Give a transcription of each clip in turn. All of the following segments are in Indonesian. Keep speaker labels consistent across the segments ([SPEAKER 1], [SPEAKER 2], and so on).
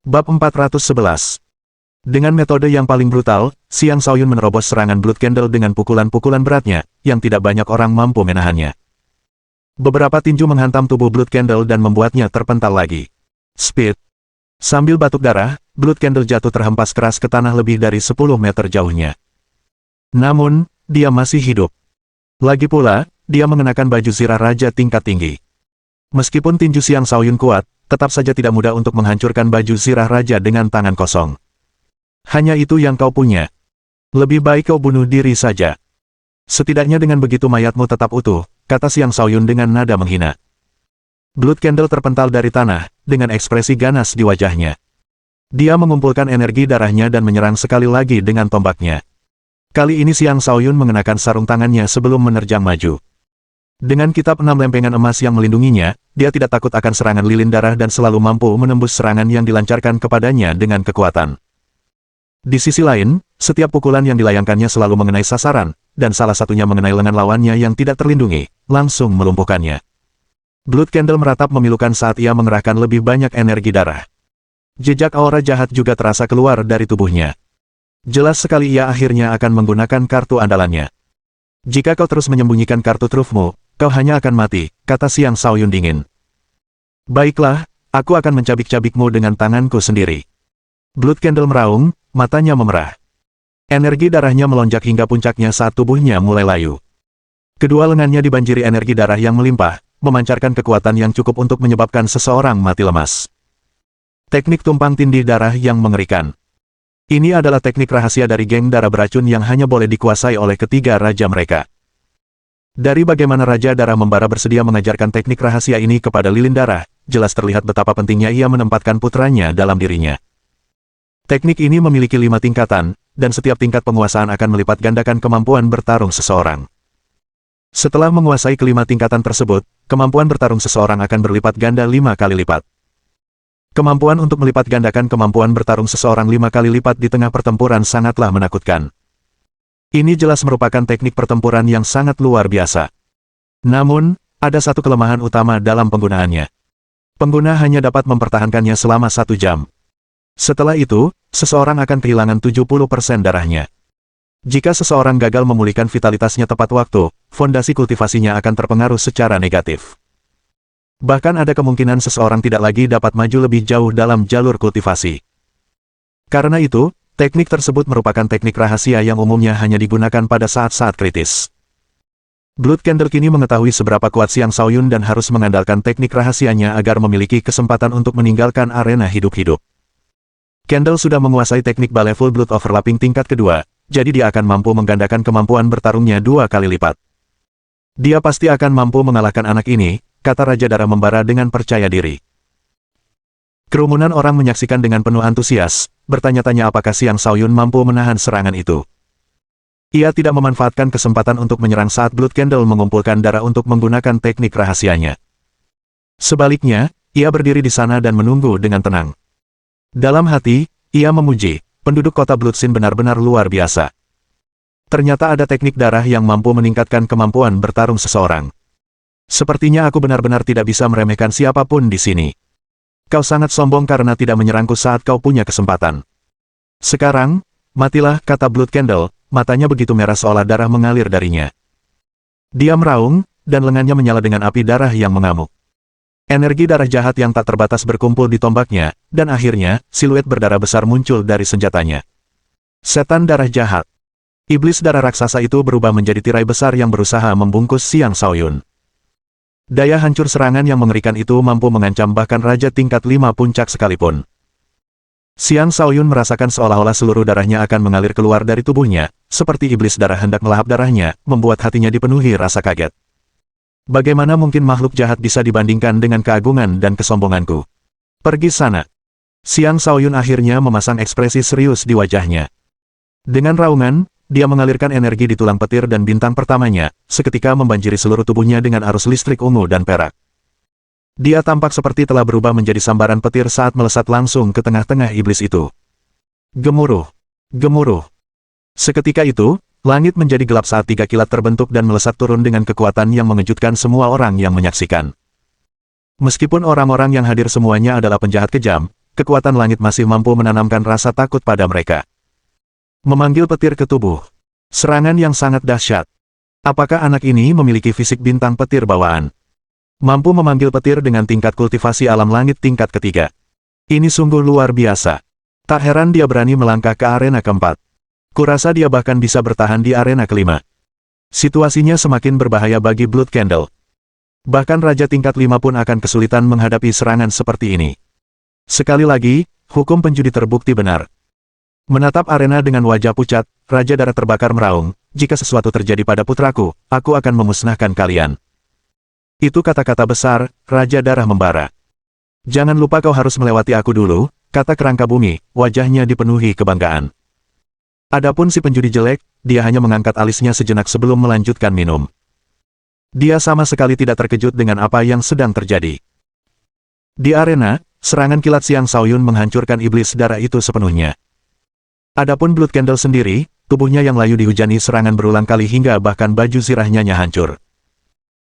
[SPEAKER 1] Bab 411. Dengan metode yang paling brutal, Xiang Shaoyun menerobos serangan Blood Candle dengan pukulan-pukulan beratnya, yang tidak banyak orang mampu menahannya. Beberapa tinju menghantam tubuh Blood Candle dan membuatnya terpental lagi. Speed. Sambil batuk darah, Blood Candle jatuh terhempas keras ke tanah lebih dari 10 meter jauhnya. Namun, dia masih hidup. Lagi pula, dia mengenakan baju zirah raja tingkat tinggi. Meskipun tinju Xiang Shaoyun kuat, tetap saja tidak mudah untuk menghancurkan baju zirah raja dengan tangan kosong. Hanya itu yang kau punya. Lebih baik kau bunuh diri saja. Setidaknya dengan begitu mayatmu tetap utuh, kata Xiang Shaoyun dengan nada menghina. Blood Candle terpental dari tanah, dengan ekspresi ganas di wajahnya. Dia mengumpulkan energi darahnya dan menyerang sekali lagi dengan tombaknya. Kali ini Xiang Shaoyun mengenakan sarung tangannya sebelum menerjang maju. Dengan kitab 6 lempengan emas yang melindunginya, dia tidak takut akan serangan lilin darah dan selalu mampu menembus serangan yang dilancarkan kepadanya dengan kekuatan. Di sisi lain, setiap pukulan yang dilayangkannya selalu mengenai sasaran, dan salah satunya mengenai lengan lawannya yang tidak terlindungi, langsung melumpuhkannya. Blood Candle meratap memilukan saat ia mengerahkan lebih banyak energi darah. Jejak aura jahat juga terasa keluar dari tubuhnya. Jelas sekali ia akhirnya akan menggunakan kartu andalannya. Jika kau terus menyembunyikan kartu trufmu, kau hanya akan mati, kata Xiang Shaoyun dingin. Baiklah, aku akan mencabik-cabikmu dengan tanganku sendiri. Blood Candle meraung, matanya memerah. Energi darahnya melonjak hingga puncaknya saat tubuhnya mulai layu. Kedua lengannya dibanjiri energi darah yang melimpah, memancarkan kekuatan yang cukup untuk menyebabkan seseorang mati lemas. Teknik tumpang tindih darah yang mengerikan. Ini adalah teknik rahasia dari geng darah beracun yang hanya boleh dikuasai oleh ketiga raja mereka. Dari bagaimana Raja Darah Membara bersedia mengajarkan teknik rahasia ini kepada lilin darah, jelas terlihat betapa pentingnya ia menempatkan putranya dalam dirinya. Teknik ini memiliki 5 tingkatan, dan setiap tingkat penguasaan akan melipat gandakan kemampuan bertarung seseorang. Setelah menguasai kelima tingkatan tersebut, kemampuan bertarung seseorang akan berlipat ganda 5 kali lipat. Kemampuan untuk melipat gandakan kemampuan bertarung seseorang 5 kali lipat di tengah pertempuran sangatlah menakutkan. Ini jelas merupakan teknik pertempuran yang sangat luar biasa. Namun, ada satu kelemahan utama dalam penggunaannya. Pengguna hanya dapat mempertahankannya selama 1 jam. Setelah itu, seseorang akan kehilangan 70% darahnya. Jika seseorang gagal memulihkan vitalitasnya tepat waktu, fondasi kultivasinya akan terpengaruh secara negatif. Bahkan ada kemungkinan seseorang tidak lagi dapat maju lebih jauh dalam jalur kultivasi. Karena itu, teknik tersebut merupakan teknik rahasia yang umumnya hanya digunakan pada saat-saat kritis. Blood Candle kini mengetahui seberapa kuat Xiang Shaoyun dan harus mengandalkan teknik rahasianya agar memiliki kesempatan untuk meninggalkan arena hidup-hidup. Candle sudah menguasai teknik Baleful Blood Overlapping tingkat kedua, jadi dia akan mampu menggandakan kemampuan bertarungnya 2 kali lipat. Dia pasti akan mampu mengalahkan anak ini, kata Raja Darah Membara dengan percaya diri. Kerumunan orang menyaksikan dengan penuh antusias, bertanya-tanya apakah Xiang Shaoyun mampu menahan serangan itu. Ia tidak memanfaatkan kesempatan untuk menyerang saat Blood Candle mengumpulkan darah untuk menggunakan teknik rahasianya. Sebaliknya, ia berdiri di sana dan menunggu dengan tenang. Dalam hati, ia memuji, penduduk kota Bloodsin benar-benar luar biasa. Ternyata ada teknik darah yang mampu meningkatkan kemampuan bertarung seseorang. Sepertinya aku benar-benar tidak bisa meremehkan siapapun di sini. Kau sangat sombong karena tidak menyerangku saat kau punya kesempatan. Sekarang, matilah, kata Blood Candle, matanya begitu merah seolah darah mengalir darinya. Dia meraung, dan lengannya menyala dengan api darah yang mengamuk. Energi darah jahat yang tak terbatas berkumpul di tombaknya, dan akhirnya, siluet berdarah besar muncul dari senjatanya. Setan darah jahat. Iblis darah raksasa itu berubah menjadi tirai besar yang berusaha membungkus Xiang Shaoyun. Daya hancur serangan yang mengerikan itu mampu mengancam bahkan raja tingkat 5 puncak sekalipun. Xiang Shaoyun merasakan seolah-olah seluruh darahnya akan mengalir keluar dari tubuhnya, seperti iblis darah hendak melahap darahnya, membuat hatinya dipenuhi rasa kaget. Bagaimana mungkin makhluk jahat bisa dibandingkan dengan keagungan dan kesombonganku? Pergi sana. Xiang Shaoyun akhirnya memasang ekspresi serius di wajahnya. Dengan raungan, dia mengalirkan energi di tulang petir dan bintang pertamanya, seketika membanjiri seluruh tubuhnya dengan arus listrik ungu dan perak. Dia tampak seperti telah berubah menjadi sambaran petir saat melesat langsung ke tengah-tengah iblis itu. Gemuruh. Gemuruh. Seketika itu, langit menjadi gelap saat 3 kilat terbentuk dan melesat turun dengan kekuatan yang mengejutkan semua orang yang menyaksikan. Meskipun orang-orang yang hadir semuanya adalah penjahat kejam, kekuatan langit masih mampu menanamkan rasa takut pada mereka. Memanggil petir ke tubuh. Serangan yang sangat dahsyat. Apakah anak ini memiliki fisik bintang petir bawaan? Mampu memanggil petir dengan tingkat kultivasi alam langit tingkat ketiga. Ini sungguh luar biasa. Tak heran dia berani melangkah ke arena keempat. Kurasa dia bahkan bisa bertahan di arena kelima. Situasinya semakin berbahaya bagi Blood Candle. Bahkan Raja tingkat 5 pun akan kesulitan menghadapi serangan seperti ini. Sekali lagi, hukum penjudi terbukti benar. Menatap arena dengan wajah pucat, Raja Darah Terbakar meraung, jika sesuatu terjadi pada putraku, aku akan memusnahkan kalian. Itu kata-kata besar, Raja Darah membara. Jangan lupa kau harus melewati aku dulu, kata kerangka bumi, wajahnya dipenuhi kebanggaan. Adapun si penjudi jelek, dia hanya mengangkat alisnya sejenak sebelum melanjutkan minum. Dia sama sekali tidak terkejut dengan apa yang sedang terjadi. Di arena, serangan kilat Siang Shaoyun menghancurkan iblis darah itu sepenuhnya. Adapun Blood Candle sendiri, tubuhnya yang layu dihujani serangan berulang kali hingga bahkan baju zirahnya hancur.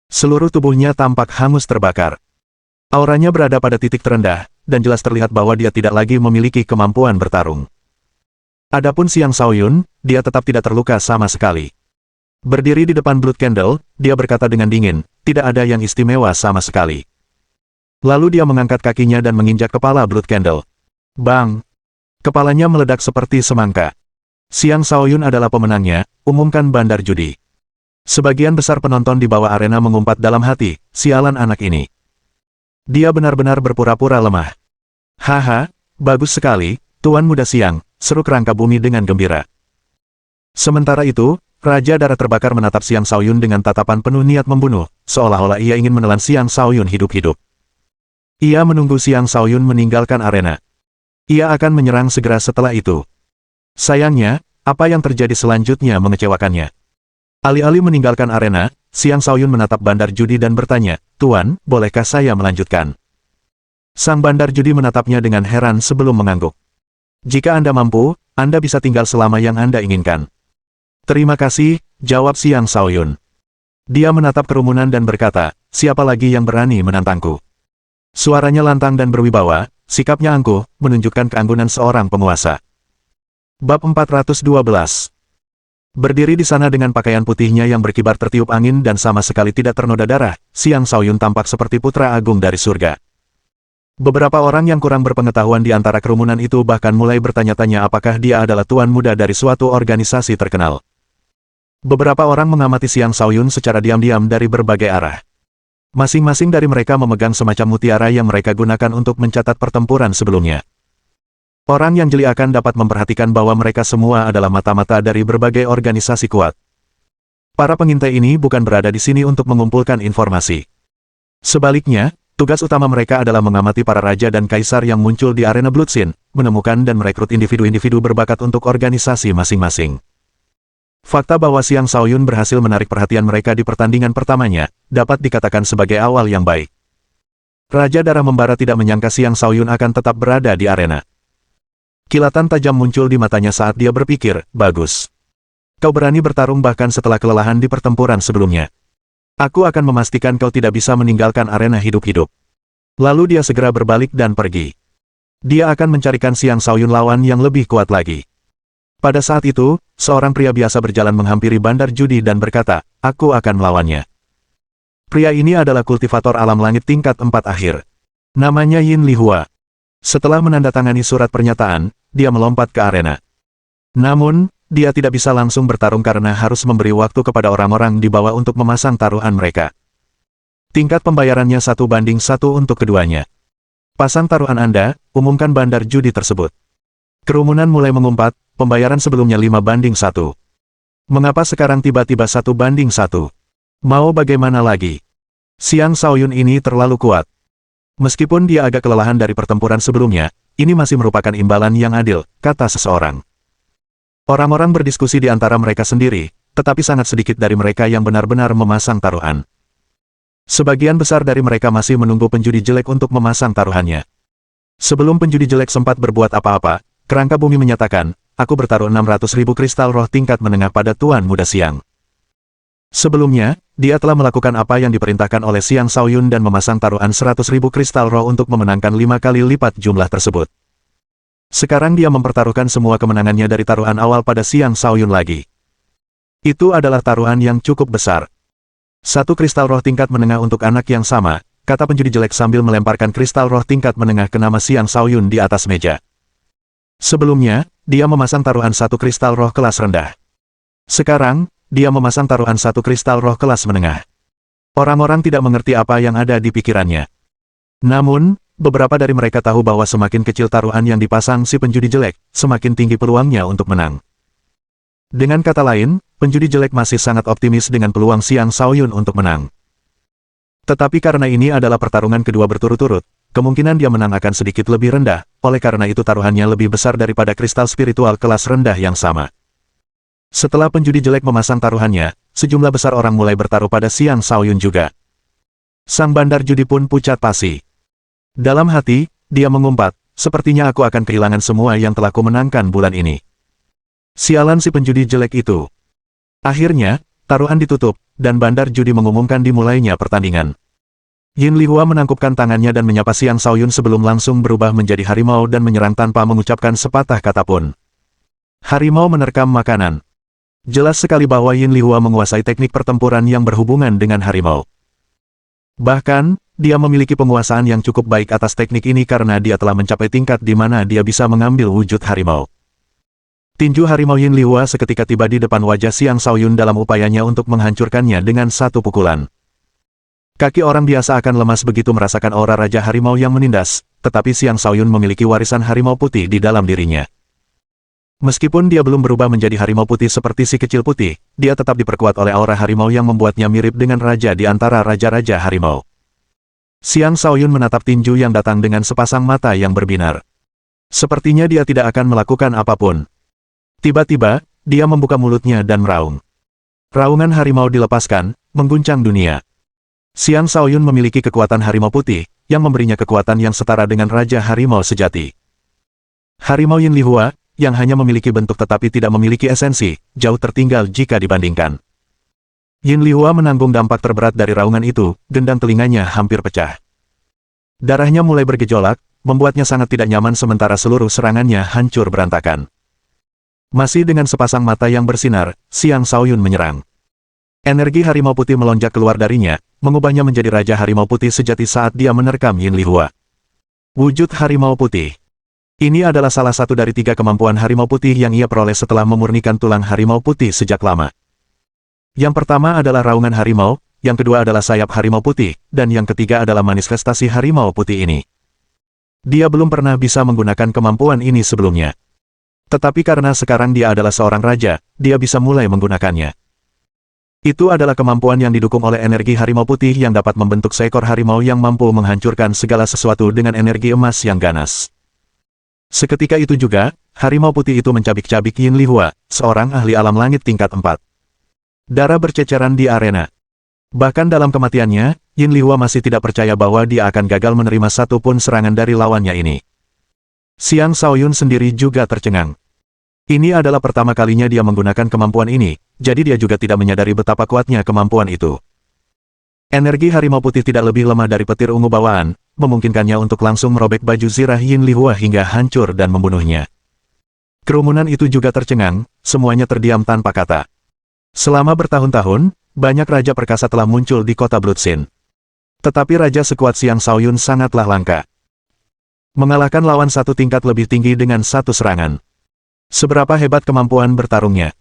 [SPEAKER 1] Seluruh tubuhnya tampak hangus terbakar. Auranya berada pada titik terendah, dan jelas terlihat bahwa dia tidak lagi memiliki kemampuan bertarung. Adapun Siang Shaoyun, dia tetap tidak terluka sama sekali. Berdiri di depan Blood Candle, dia berkata dengan dingin, tidak ada yang istimewa sama sekali. Lalu dia mengangkat kakinya dan menginjak kepala Blood Candle. Bang! Kepalanya meledak seperti semangka. Siang Shaoyun adalah pemenangnya, umumkan bandar judi. Sebagian besar penonton di bawah arena mengumpat dalam hati, sialan anak ini. Dia benar-benar berpura-pura lemah. Haha, bagus sekali, Tuan Muda Siang, seru kerangka bumi dengan gembira. Sementara itu, Raja Darah Terbakar menatap Siang Shaoyun dengan tatapan penuh niat membunuh, seolah-olah ia ingin menelan Siang Shaoyun hidup-hidup. Ia menunggu Siang Shaoyun meninggalkan arena. Ia akan menyerang segera setelah itu. Sayangnya, apa yang terjadi selanjutnya mengecewakannya. Alih-alih meninggalkan arena, Siang Shaoyun menatap bandar judi dan bertanya, Tuan, bolehkah saya melanjutkan? Sang bandar judi menatapnya dengan heran sebelum mengangguk. Jika Anda mampu, Anda bisa tinggal selama yang Anda inginkan. Terima kasih, jawab Siang Shaoyun. Dia menatap kerumunan dan berkata, siapa lagi yang berani menantangku? Suaranya lantang dan berwibawa, sikapnya angkuh, menunjukkan keanggunan seorang penguasa. Bab 412. Berdiri di sana dengan pakaian putihnya yang berkibar tertiup angin dan sama sekali tidak ternoda darah, Siang Shaoyun tampak seperti putra agung dari surga. Beberapa orang yang kurang berpengetahuan di antara kerumunan itu bahkan mulai bertanya-tanya apakah dia adalah tuan muda dari suatu organisasi terkenal. Beberapa orang mengamati Siang Shaoyun secara diam-diam dari berbagai arah. Masing-masing dari mereka memegang semacam mutiara yang mereka gunakan untuk mencatat pertempuran sebelumnya. Orang yang jeli akan dapat memperhatikan bahwa mereka semua adalah mata-mata dari berbagai organisasi kuat. Para pengintai ini bukan berada di sini untuk mengumpulkan informasi. Sebaliknya, tugas utama mereka adalah mengamati para raja dan kaisar yang muncul di arena Bloodsin, menemukan dan merekrut individu-individu berbakat untuk organisasi masing-masing. Fakta bahwa Siang Shaoyun berhasil menarik perhatian mereka di pertandingan pertamanya, dapat dikatakan sebagai awal yang baik. Raja Darah Membara tidak menyangka Siang Shaoyun akan tetap berada di arena. Kilatan tajam muncul di matanya saat dia berpikir, bagus. Kau berani bertarung bahkan setelah kelelahan di pertempuran sebelumnya. Aku akan memastikan kau tidak bisa meninggalkan arena hidup-hidup. Lalu dia segera berbalik dan pergi. Dia akan mencarikan Siang Shaoyun lawan yang lebih kuat lagi. Pada saat itu, seorang pria biasa berjalan menghampiri bandar judi dan berkata, aku akan melawannya. Pria ini adalah kultivator alam langit tingkat 4 akhir. Namanya Yin Lihua. Setelah menandatangani surat pernyataan, dia melompat ke arena. Namun, dia tidak bisa langsung bertarung karena harus memberi waktu kepada orang-orang di bawah untuk memasang taruhan mereka. Tingkat pembayarannya 1:1 untuk keduanya. Pasang taruhan Anda, umumkan bandar judi tersebut. Kerumunan mulai mengumpat, pembayaran sebelumnya 5:1. Mengapa sekarang tiba-tiba 1:1? Mau bagaimana lagi? Siang Shaoyun ini terlalu kuat. Meskipun dia agak kelelahan dari pertempuran sebelumnya, ini masih merupakan imbalan yang adil, kata seseorang. Orang-orang berdiskusi di antara mereka sendiri, tetapi sangat sedikit dari mereka yang benar-benar memasang taruhan. Sebagian besar dari mereka masih menunggu penjudi jelek untuk memasang taruhannya. Sebelum penjudi jelek sempat berbuat apa-apa, kerangka bumi menyatakan, aku bertaruh 600.000 kristal roh tingkat menengah pada Tuan Muda Siang. Sebelumnya, dia telah melakukan apa yang diperintahkan oleh Xiang Shaoyun dan memasang taruhan 100.000 kristal roh untuk memenangkan 5 kali lipat jumlah tersebut. Sekarang dia mempertaruhkan semua kemenangannya dari taruhan awal pada Xiang Shaoyun lagi. Itu adalah taruhan yang cukup besar. Satu kristal roh tingkat menengah untuk anak yang sama, kata penjudi jelek sambil melemparkan kristal roh tingkat menengah ke nama Xiang Shaoyun di atas meja. Sebelumnya, dia memasang taruhan satu kristal roh kelas rendah. Sekarang, dia memasang taruhan satu kristal roh kelas menengah. Orang-orang tidak mengerti apa yang ada di pikirannya. Namun, beberapa dari mereka tahu bahwa semakin kecil taruhan yang dipasang si penjudi jelek, semakin tinggi peluangnya untuk menang. Dengan kata lain, penjudi jelek masih sangat optimis dengan peluang Xiang Shaoyun untuk menang. Tetapi karena ini adalah pertarungan kedua berturut-turut, kemungkinan dia menang akan sedikit lebih rendah, oleh karena itu taruhannya lebih besar daripada kristal spiritual kelas rendah yang sama. Setelah penjudi jelek memasang taruhannya, sejumlah besar orang mulai bertaruh pada Xiang Shaoyun juga. Sang bandar judi pun pucat pasi. Dalam hati, dia mengumpat, sepertinya aku akan kehilangan semua yang telah kumenangkan bulan ini. Sialan si penjudi jelek itu. Akhirnya, taruhan ditutup, dan bandar judi mengumumkan dimulainya pertandingan. Yin Lihua menangkupkan tangannya dan menyapa Xiang Shaoyun sebelum langsung berubah menjadi harimau dan menyerang tanpa mengucapkan sepatah kata pun. Harimau menerkam makanan. Jelas sekali bahwa Yin Lihua menguasai teknik pertempuran yang berhubungan dengan harimau. Bahkan, dia memiliki penguasaan yang cukup baik atas teknik ini karena dia telah mencapai tingkat di mana dia bisa mengambil wujud harimau. Tinju harimau Yin Lihua seketika tiba di depan wajah Xiang Shaoyun dalam upayanya untuk menghancurkannya dengan satu pukulan. Kaki orang biasa akan lemas begitu merasakan aura Raja Harimau yang menindas, tetapi Xiang Shaoyun memiliki warisan harimau putih di dalam dirinya. Meskipun dia belum berubah menjadi harimau putih seperti si kecil putih, dia tetap diperkuat oleh aura harimau yang membuatnya mirip dengan raja di antara raja-raja harimau. Xiang Shaoyun menatap tinju yang datang dengan sepasang mata yang berbinar. Sepertinya dia tidak akan melakukan apapun. Tiba-tiba, dia membuka mulutnya dan meraung. Raungan harimau dilepaskan, mengguncang dunia. Xiang Shaoyun memiliki kekuatan harimau putih, yang memberinya kekuatan yang setara dengan Raja Harimau sejati. Harimau Yin Lihua, yang hanya memiliki bentuk tetapi tidak memiliki esensi, jauh tertinggal jika dibandingkan. Yin Lihua menanggung dampak terberat dari raungan itu, gendang telinganya hampir pecah. Darahnya mulai bergejolak, membuatnya sangat tidak nyaman sementara seluruh serangannya hancur berantakan. Masih dengan sepasang mata yang bersinar, Xiang Shaoyun menyerang. Energi harimau putih melonjak keluar darinya, mengubahnya menjadi Raja Harimau Putih sejati saat dia menerkam Yin Lihua. Wujud harimau putih. Ini adalah salah satu dari 3 kemampuan harimau putih yang ia peroleh setelah memurnikan tulang harimau putih sejak lama. Yang pertama adalah raungan harimau, yang kedua adalah sayap harimau putih, dan yang ketiga adalah manifestasi harimau putih ini. Dia belum pernah bisa menggunakan kemampuan ini sebelumnya. Tetapi karena sekarang dia adalah seorang raja, dia bisa mulai menggunakannya. Itu adalah kemampuan yang didukung oleh energi harimau putih yang dapat membentuk seekor harimau yang mampu menghancurkan segala sesuatu dengan energi emas yang ganas. Seketika itu juga, harimau putih itu mencabik-cabik Yin Lihua, seorang ahli alam langit tingkat 4. Darah berceceran di arena. Bahkan dalam kematiannya, Yin Lihua masih tidak percaya bahwa dia akan gagal menerima satu pun serangan dari lawannya ini. Xiang Shaoyun sendiri juga tercengang. Ini adalah pertama kalinya dia menggunakan kemampuan ini, jadi dia juga tidak menyadari betapa kuatnya kemampuan itu. Energi harimau putih tidak lebih lemah dari petir ungu bawaan, memungkinkannya untuk langsung merobek baju zirah Yin Lihua hingga hancur dan membunuhnya. Kerumunan itu juga tercengang, semuanya terdiam tanpa kata. Selama bertahun-tahun, banyak raja perkasa telah muncul di kota Bloodsin. Tetapi raja sekuat Xiang Shaoyun sangatlah langka. Mengalahkan lawan satu tingkat lebih tinggi dengan satu serangan. Seberapa hebat kemampuan bertarungnya?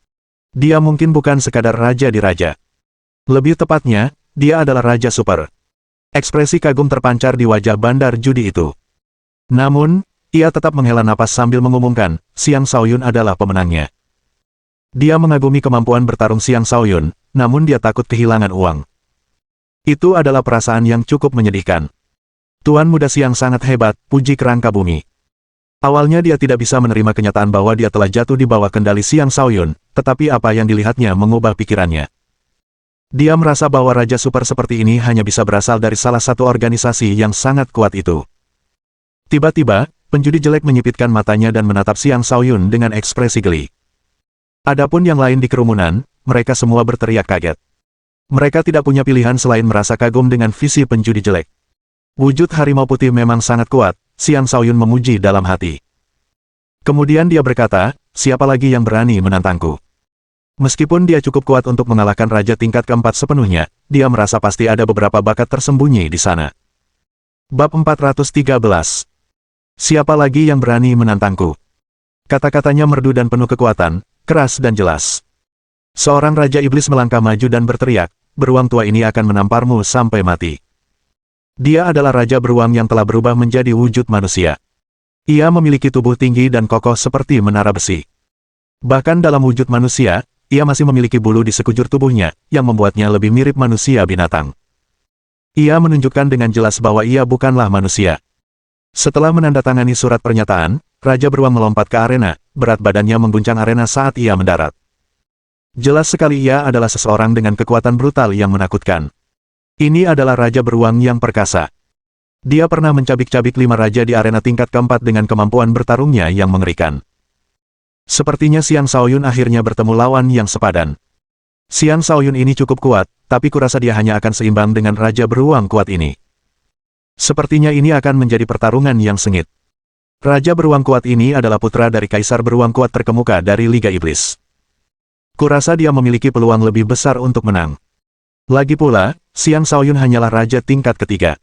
[SPEAKER 1] Dia mungkin bukan sekadar raja di raja. Lebih tepatnya, dia adalah raja super. Ekspresi kagum terpancar di wajah bandar judi itu. Namun, ia tetap menghela napas sambil mengumumkan, Xiang Shaoyun adalah pemenangnya. Dia mengagumi kemampuan bertarung Xiang Shaoyun, namun dia takut kehilangan uang. Itu adalah perasaan yang cukup menyedihkan. Tuan muda Xiang sangat hebat, puji kerangka bumi. Awalnya dia tidak bisa menerima kenyataan bahwa dia telah jatuh di bawah kendali Xiang Shaoyun, tetapi apa yang dilihatnya mengubah pikirannya. Dia merasa bahwa raja super seperti ini hanya bisa berasal dari salah satu organisasi yang sangat kuat itu. Tiba-tiba, penjudi jelek menyipitkan matanya dan menatap Xiang Shaoyun dengan ekspresi geli. Adapun yang lain di kerumunan, mereka semua berteriak kaget. Mereka tidak punya pilihan selain merasa kagum dengan visi penjudi jelek. Wujud harimau putih memang sangat kuat, Xiang Shaoyun memuji dalam hati. Kemudian dia berkata, siapa lagi yang berani menantangku? Meskipun dia cukup kuat untuk mengalahkan raja tingkat keempat sepenuhnya, dia merasa pasti ada beberapa bakat tersembunyi di sana. Bab 413. Siapa lagi yang berani menantangku? Kata-katanya merdu dan penuh kekuatan, keras dan jelas. Seorang raja iblis melangkah maju dan berteriak, beruang tua ini akan menamparmu sampai mati. Dia adalah raja beruang yang telah berubah menjadi wujud manusia. Ia memiliki tubuh tinggi dan kokoh seperti menara besi. Bahkan dalam wujud manusia, ia masih memiliki bulu di sekujur tubuhnya, yang membuatnya lebih mirip manusia binatang. Ia menunjukkan dengan jelas bahwa ia bukanlah manusia. Setelah menandatangani surat pernyataan, Raja Beruang melompat ke arena, berat badannya mengguncang arena saat ia mendarat. Jelas sekali ia adalah seseorang dengan kekuatan brutal yang menakutkan. Ini adalah Raja Beruang yang perkasa. Dia pernah mencabik-cabik 5 raja di arena tingkat keempat dengan kemampuan bertarungnya yang mengerikan. Sepertinya Xiang Shaoyun akhirnya bertemu lawan yang sepadan. Xiang Shaoyun ini cukup kuat, tapi kurasa dia hanya akan seimbang dengan Raja Beruang kuat ini. Sepertinya ini akan menjadi pertarungan yang sengit. Raja Beruang kuat ini adalah putra dari Kaisar Beruang kuat terkemuka dari Liga Iblis. Kurasa dia memiliki peluang lebih besar untuk menang. Lagi pula, Xiang Shaoyun hanyalah raja tingkat ketiga.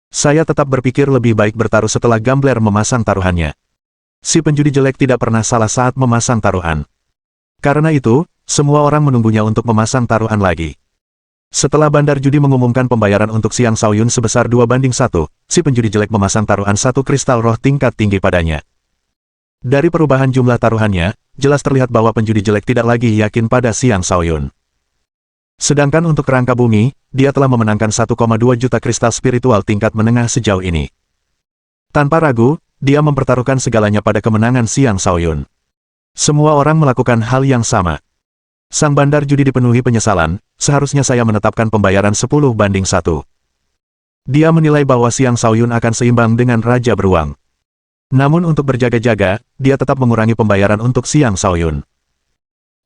[SPEAKER 1] Saya tetap berpikir lebih baik bertaruh setelah gambler memasang taruhannya. Si penjudi jelek tidak pernah salah saat memasang taruhan. Karena itu, semua orang menunggunya untuk memasang taruhan lagi. Setelah bandar judi mengumumkan pembayaran untuk Xiang Shaoyun sebesar 2:1, si penjudi jelek memasang taruhan 1 kristal roh tingkat tinggi padanya. Dari perubahan jumlah taruhannya, jelas terlihat bahwa penjudi jelek tidak lagi yakin pada Xiang Shaoyun. Sedangkan untuk kerangka bumi, dia telah memenangkan 1,2 juta kristal spiritual tingkat menengah sejauh ini. Tanpa ragu, dia mempertaruhkan segalanya pada kemenangan Xiang Shaoyun. Semua orang melakukan hal yang sama. Sang bandar judi dipenuhi penyesalan, seharusnya saya menetapkan pembayaran 10:1. Dia menilai bahwa Xiang Shaoyun akan seimbang dengan Raja Beruang. Namun untuk berjaga-jaga, dia tetap mengurangi pembayaran untuk Xiang Shaoyun.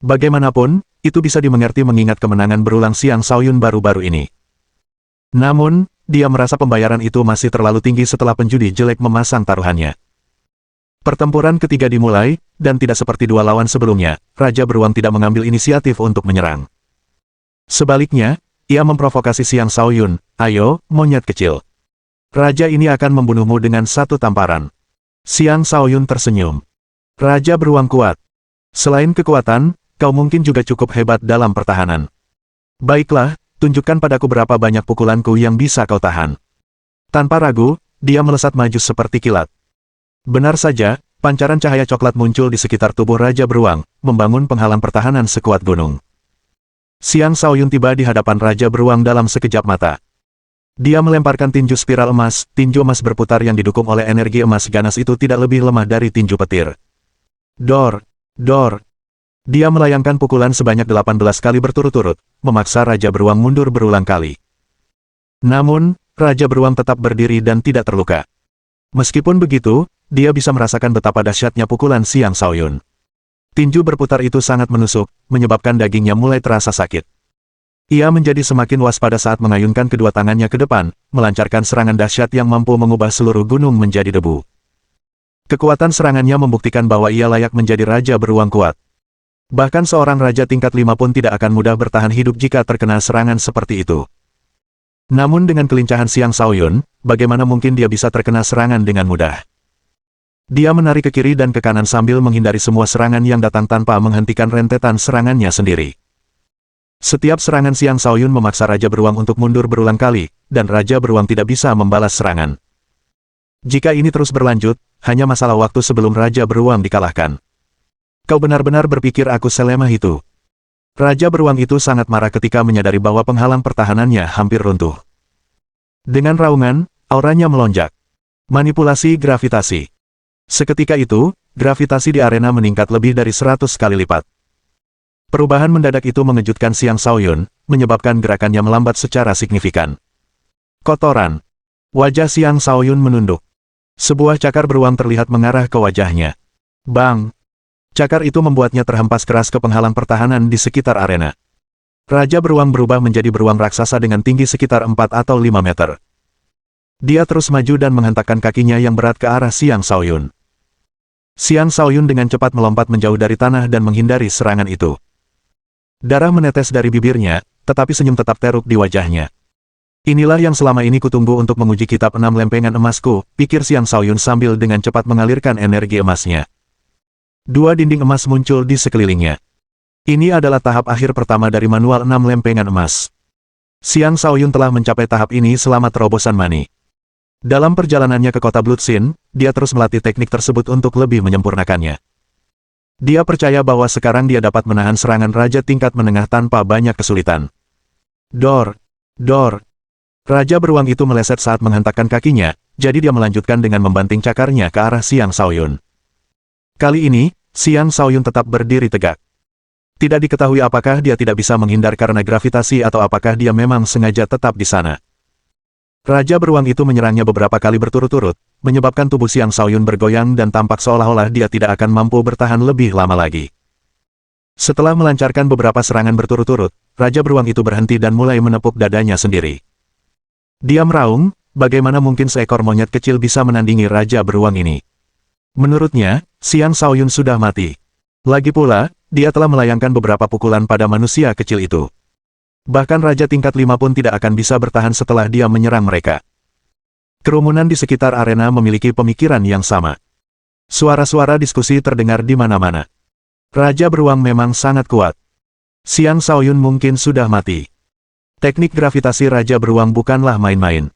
[SPEAKER 1] Bagaimanapun, itu bisa dimengerti mengingat kemenangan berulang Xiang Shaoyun baru-baru ini. Namun, dia merasa pembayaran itu masih terlalu tinggi setelah penjudi jelek memasang taruhannya. Pertempuran ketiga dimulai, dan tidak seperti 2 lawan sebelumnya, Raja Beruang tidak mengambil inisiatif untuk menyerang. Sebaliknya, ia memprovokasi Xiang Shaoyun, ayo, monyet kecil. Raja ini akan membunuhmu dengan 1 tamparan. Xiang Shaoyun tersenyum. Raja Beruang kuat. Selain kekuatan, kau mungkin juga cukup hebat dalam pertahanan. Baiklah, tunjukkan padaku berapa banyak pukulanku yang bisa kau tahan. Tanpa ragu, dia melesat maju seperti kilat. Benar saja, pancaran cahaya coklat muncul di sekitar tubuh Raja Beruang, membangun penghalang pertahanan sekuat gunung. Xiang Shaoyun tiba di hadapan Raja Beruang dalam sekejap mata. Dia melemparkan tinju spiral emas, tinju emas berputar yang didukung oleh energi emas ganas itu tidak lebih lemah dari tinju petir. Dor, dor. Dia melayangkan pukulan sebanyak 18 kali berturut-turut, memaksa Raja Beruang mundur berulang kali. Namun, Raja Beruang tetap berdiri dan tidak terluka. Meskipun begitu, dia bisa merasakan betapa dahsyatnya pukulan Xiang Shaoyun. Tinju berputar itu sangat menusuk, menyebabkan dagingnya mulai terasa sakit. Ia menjadi semakin waspada saat mengayunkan kedua tangannya ke depan, melancarkan serangan dahsyat yang mampu mengubah seluruh gunung menjadi debu. Kekuatan serangannya membuktikan bahwa ia layak menjadi Raja Beruang kuat. Bahkan seorang raja tingkat 5 pun tidak akan mudah bertahan hidup jika terkena serangan seperti itu. Namun dengan kelincahan Xiang Shaoyun, bagaimana mungkin dia bisa terkena serangan dengan mudah? Dia menari ke kiri dan ke kanan sambil menghindari semua serangan yang datang tanpa menghentikan rentetan serangannya sendiri. Setiap serangan Xiang Shaoyun memaksa Raja Beruang untuk mundur berulang kali, dan Raja Beruang tidak bisa membalas serangan. Jika ini terus berlanjut, hanya masalah waktu sebelum Raja Beruang dikalahkan. Kau benar-benar berpikir aku selemah itu? Raja Beruang itu sangat marah ketika menyadari bahwa penghalang pertahanannya hampir runtuh. Dengan raungan, auranya melonjak. Manipulasi gravitasi. Seketika itu, gravitasi di arena meningkat lebih dari 100 kali lipat. Perubahan mendadak itu mengejutkan Xiang Shaoyun, menyebabkan gerakannya melambat secara signifikan. Kotoran. Wajah Xiang Shaoyun menunduk. Sebuah cakar beruang terlihat mengarah ke wajahnya. Bang! Cakar itu membuatnya terhempas keras ke penghalang pertahanan di sekitar arena. Raja beruang berubah menjadi beruang raksasa dengan tinggi sekitar 4 atau 5 meter. Dia terus maju dan menghentakkan kakinya yang berat ke arah Xiang Shaoyun. Xiang Shaoyun dengan cepat melompat menjauh dari tanah dan menghindari serangan itu. Darah menetes dari bibirnya, tetapi senyum tetap teruk di wajahnya. Inilah yang selama ini kutunggu untuk menguji kitab 6 lempengan emasku, pikir Xiang Shaoyun sambil dengan cepat mengalirkan energi emasnya. 2 dinding emas muncul di sekelilingnya. Ini adalah tahap akhir pertama dari manual 6 lempengan emas. Xiang Shaoyun telah mencapai tahap ini selama terobosan mani. Dalam perjalanannya ke kota Bloodsin, dia terus melatih teknik tersebut untuk lebih menyempurnakannya. Dia percaya bahwa sekarang dia dapat menahan serangan raja tingkat menengah tanpa banyak kesulitan. Dor! Dor! Raja beruang itu meleset saat menghentakkan kakinya, jadi dia melanjutkan dengan membanting cakarnya ke arah Xiang Shaoyun. Kali ini, Xiang Shaoyun tetap berdiri tegak. Tidak diketahui apakah dia tidak bisa menghindar karena gravitasi atau apakah dia memang sengaja tetap di sana. Raja beruang itu menyerangnya beberapa kali berturut-turut, menyebabkan tubuh Xiang Shaoyun bergoyang dan tampak seolah-olah dia tidak akan mampu bertahan lebih lama lagi. Setelah melancarkan beberapa serangan berturut-turut, Raja beruang itu berhenti dan mulai menepuk dadanya sendiri. Dia meraung, bagaimana mungkin seekor monyet kecil bisa menandingi Raja beruang ini. Menurutnya, Xiang Shaoyun sudah mati. Lagi pula, dia telah melayangkan beberapa pukulan pada manusia kecil itu. Bahkan Raja tingkat 5 pun tidak akan bisa bertahan setelah dia menyerang mereka. Kerumunan di sekitar arena memiliki pemikiran yang sama. Suara-suara diskusi terdengar di mana-mana. Raja beruang memang sangat kuat. Xiang Shaoyun mungkin sudah mati. Teknik gravitasi Raja beruang bukanlah main-main.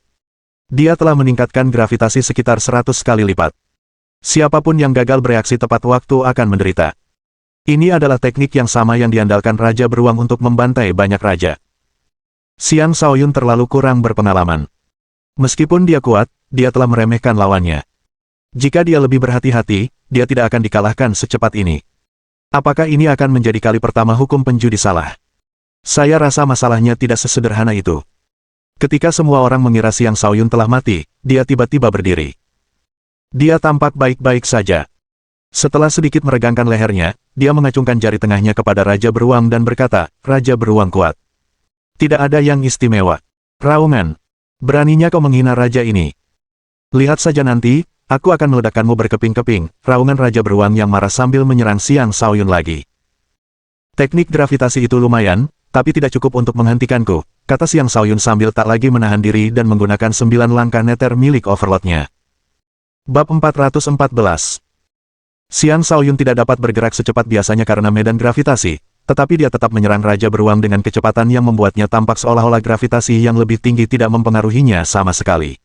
[SPEAKER 1] Dia telah meningkatkan gravitasi sekitar 100 kali lipat. Siapapun yang gagal bereaksi tepat waktu akan menderita. Ini adalah teknik yang sama yang diandalkan Raja beruang untuk membantai banyak raja. Xiang Shaoyun terlalu kurang berpengalaman. Meskipun dia kuat, dia telah meremehkan lawannya. Jika dia lebih berhati-hati, dia tidak akan dikalahkan secepat ini. Apakah ini akan menjadi kali pertama hukum penjudi salah? Saya rasa masalahnya tidak sesederhana itu. Ketika semua orang mengira Xiang Shaoyun telah mati, dia tiba-tiba berdiri. Dia tampak baik-baik saja. Setelah sedikit meregangkan lehernya, dia mengacungkan jari tengahnya kepada Raja Beruang dan berkata, "Raja Beruang kuat. Tidak ada yang istimewa. Raungan. Beraninya kau menghina raja ini. Lihat saja nanti, aku akan meledakkanmu berkeping-keping." Raungan Raja Beruang yang marah sambil menyerang Xiang Shaoyun lagi. "Teknik gravitasi itu lumayan, tapi tidak cukup untuk menghentikanku," kata Xiang Shaoyun sambil tak lagi menahan diri dan menggunakan 9 langkah neter milik overlordnya. Bab 414. Xiang Shaoyun tidak dapat bergerak secepat biasanya karena medan gravitasi, tetapi dia tetap menyerang Raja Beruang dengan kecepatan yang membuatnya tampak seolah-olah gravitasi yang lebih tinggi tidak mempengaruhinya sama sekali.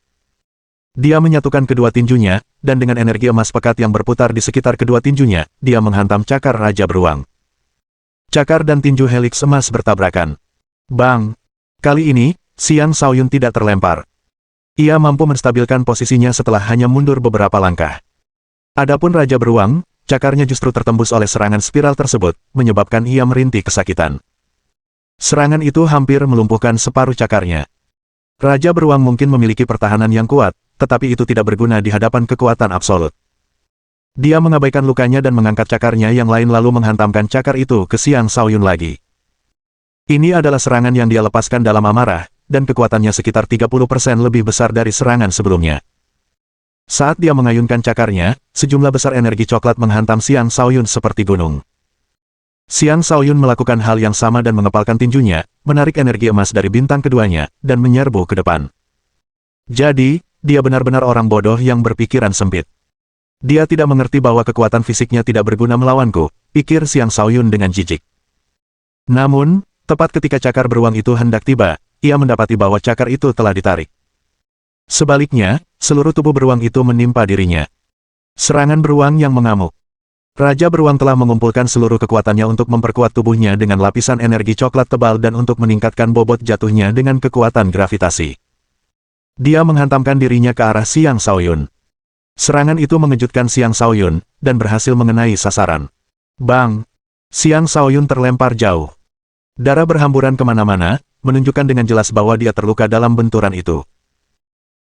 [SPEAKER 1] Dia menyatukan kedua tinjunya, dan dengan energi emas pekat yang berputar di sekitar kedua tinjunya, dia menghantam cakar Raja Beruang. Cakar dan tinju helix emas bertabrakan. Bang! Kali ini, Xiang Shaoyun tidak terlempar. Ia mampu menstabilkan posisinya setelah hanya mundur beberapa langkah. Adapun Raja Beruang, cakarnya justru tertembus oleh serangan spiral tersebut, menyebabkan ia merintih kesakitan. Serangan itu hampir melumpuhkan separuh cakarnya. Raja Beruang mungkin memiliki pertahanan yang kuat, tetapi itu tidak berguna di hadapan kekuatan absolut. Dia mengabaikan lukanya dan mengangkat cakarnya yang lain lalu menghantamkan cakar itu ke Xiang Shaoyun lagi. Ini adalah serangan yang dia lepaskan dalam amarah, dan kekuatannya sekitar 30% lebih besar dari serangan sebelumnya. Saat dia mengayunkan cakarnya, sejumlah besar energi coklat menghantam Xiang Shaoyun seperti gunung. Xiang Shaoyun melakukan hal yang sama dan mengepalkan tinjunya, menarik energi emas dari bintang keduanya, dan menyerbu ke depan. Jadi, dia benar-benar orang bodoh yang berpikiran sempit. Dia tidak mengerti bahwa kekuatan fisiknya tidak berguna melawanku, pikir Xiang Shaoyun dengan jijik. Namun, tepat ketika cakar beruang itu hendak tiba, ia mendapati bahwa cakar itu telah ditarik. Sebaliknya, seluruh tubuh beruang itu menimpa dirinya. Serangan beruang yang mengamuk. Raja Beruang telah mengumpulkan seluruh kekuatannya untuk memperkuat tubuhnya dengan lapisan energi coklat tebal dan untuk meningkatkan bobot jatuhnya dengan kekuatan gravitasi. Dia menghantamkan dirinya ke arah Xiang Shaoyun. Serangan itu mengejutkan Xiang Shaoyun, dan berhasil mengenai sasaran. Bang! Xiang Shaoyun terlempar jauh. Darah berhamburan kemana-mana, menunjukkan dengan jelas bahwa dia terluka dalam benturan itu.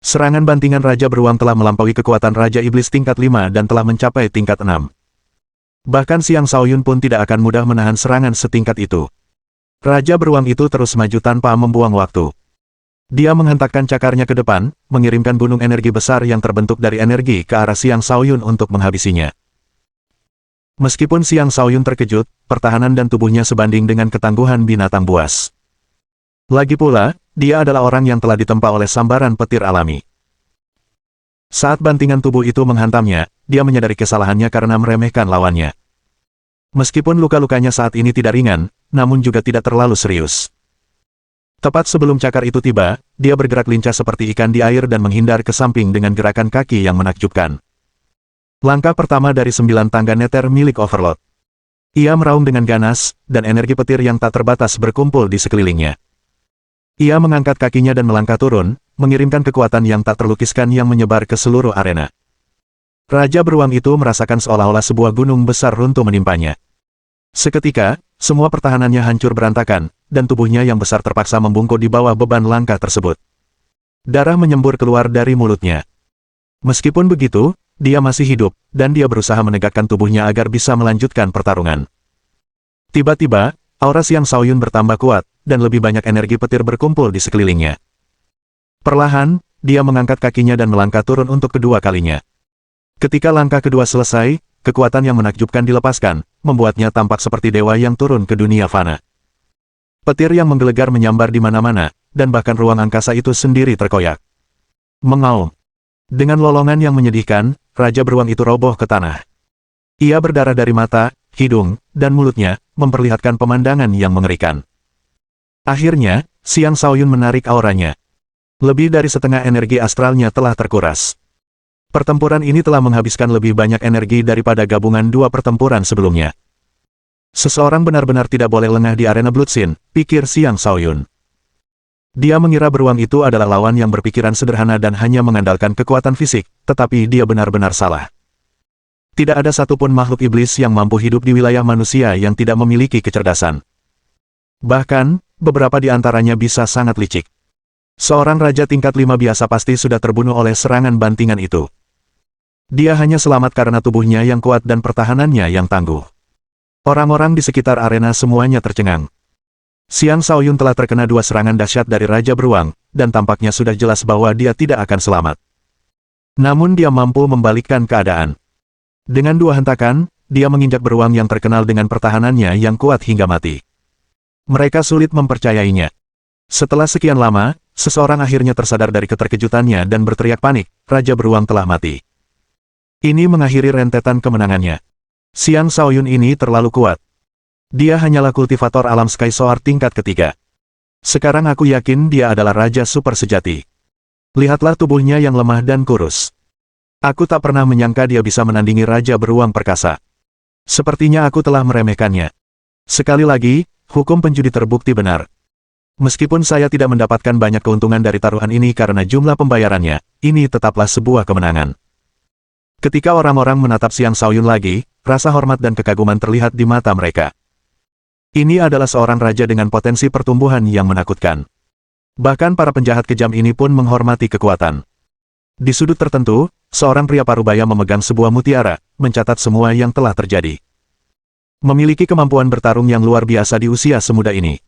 [SPEAKER 1] Serangan bantingan Raja Beruang telah melampaui kekuatan Raja Iblis tingkat 5 dan telah mencapai tingkat 6. Bahkan Xiang Shaoyun pun tidak akan mudah menahan serangan setingkat itu. Raja beruang itu terus maju tanpa membuang waktu. Dia menghentakkan cakarnya ke depan, mengirimkan gunung energi besar yang terbentuk dari energi ke arah Xiang Shaoyun untuk menghabisinya. Meskipun Xiang Shaoyun terkejut, pertahanan dan tubuhnya sebanding dengan ketangguhan binatang buas. Lagi pula, dia adalah orang yang telah ditempa oleh sambaran petir alami. Saat bantingan tubuh itu menghantamnya, dia menyadari kesalahannya karena meremehkan lawannya. Meskipun luka-lukanya saat ini tidak ringan, namun juga tidak terlalu serius. Tepat sebelum cakar itu tiba, dia bergerak lincah seperti ikan di air dan menghindar ke samping dengan gerakan kaki yang menakjubkan. Langkah pertama dari 9 tangga neter milik Overlord. Ia meraung dengan ganas, dan energi petir yang tak terbatas berkumpul di sekelilingnya. Ia mengangkat kakinya dan melangkah turun, mengirimkan kekuatan yang tak terlukiskan yang menyebar ke seluruh arena. Raja beruang itu merasakan seolah-olah sebuah gunung besar runtuh menimpanya. Seketika, semua pertahanannya hancur berantakan, dan tubuhnya yang besar terpaksa membungkuk di bawah beban langkah tersebut. Darah menyembur keluar dari mulutnya. Meskipun begitu, dia masih hidup, dan dia berusaha menegakkan tubuhnya agar bisa melanjutkan pertarungan. Tiba-tiba, aura Xiang Shaoyun bertambah kuat, dan lebih banyak energi petir berkumpul di sekelilingnya. Perlahan, dia mengangkat kakinya dan melangkah turun untuk kedua kalinya. Ketika langkah kedua selesai, kekuatan yang menakjubkan dilepaskan, membuatnya tampak seperti dewa yang turun ke dunia fana. Petir yang menggelegar menyambar di mana-mana, dan bahkan ruang angkasa itu sendiri terkoyak. Mengaum. Dengan lolongan yang menyedihkan, Raja beruang itu roboh ke tanah. Ia berdarah dari mata, hidung, dan mulutnya, memperlihatkan pemandangan yang mengerikan. Akhirnya, Xiang Shaoyun menarik auranya. Lebih dari setengah energi astralnya telah terkuras. Pertempuran ini telah menghabiskan lebih banyak energi daripada gabungan 2 pertempuran sebelumnya. Seseorang benar-benar tidak boleh lengah di arena Bloodsin, pikir Xiang Shaoyun. Dia mengira beruang itu adalah lawan yang berpikiran sederhana dan hanya mengandalkan kekuatan fisik, tetapi dia benar-benar salah. Tidak ada satupun makhluk iblis yang mampu hidup di wilayah manusia yang tidak memiliki kecerdasan. Bahkan, beberapa di antaranya bisa sangat licik. Seorang raja tingkat 5 biasa pasti sudah terbunuh oleh serangan bantingan itu. Dia hanya selamat karena tubuhnya yang kuat dan pertahanannya yang tangguh. Orang-orang di sekitar arena semuanya tercengang. Xiang Shaoyun telah terkena 2 serangan dahsyat dari Raja Beruang, dan tampaknya sudah jelas bahwa dia tidak akan selamat. Namun dia mampu membalikkan keadaan. Dengan 2 hentakan, dia menginjak beruang yang terkenal dengan pertahanannya yang kuat hingga mati. Mereka sulit mempercayainya. Setelah sekian lama, seseorang akhirnya tersadar dari keterkejutannya dan berteriak panik, Raja Beruang telah mati. Ini mengakhiri rentetan kemenangannya. Xiang Shaoyun ini terlalu kuat. Dia hanyalah kultivator alam Sky Sword tingkat ketiga. Sekarang aku yakin dia adalah Raja Super sejati. Lihatlah tubuhnya yang lemah dan kurus. Aku tak pernah menyangka dia bisa menandingi Raja Beruang perkasa. Sepertinya aku telah meremehkannya. Sekali lagi, hukum penjudi terbukti benar. Meskipun saya tidak mendapatkan banyak keuntungan dari taruhan ini karena jumlah pembayarannya, ini tetaplah sebuah kemenangan. Ketika orang-orang menatap Xiang Shaoyun lagi, rasa hormat dan kekaguman terlihat di mata mereka. Ini adalah seorang raja dengan potensi pertumbuhan yang menakutkan. Bahkan para penjahat kejam ini pun menghormati kekuatan. Di sudut tertentu, seorang pria parubaya memegang sebuah mutiara, mencatat semua yang telah terjadi. Memiliki kemampuan bertarung yang luar biasa di usia semuda ini.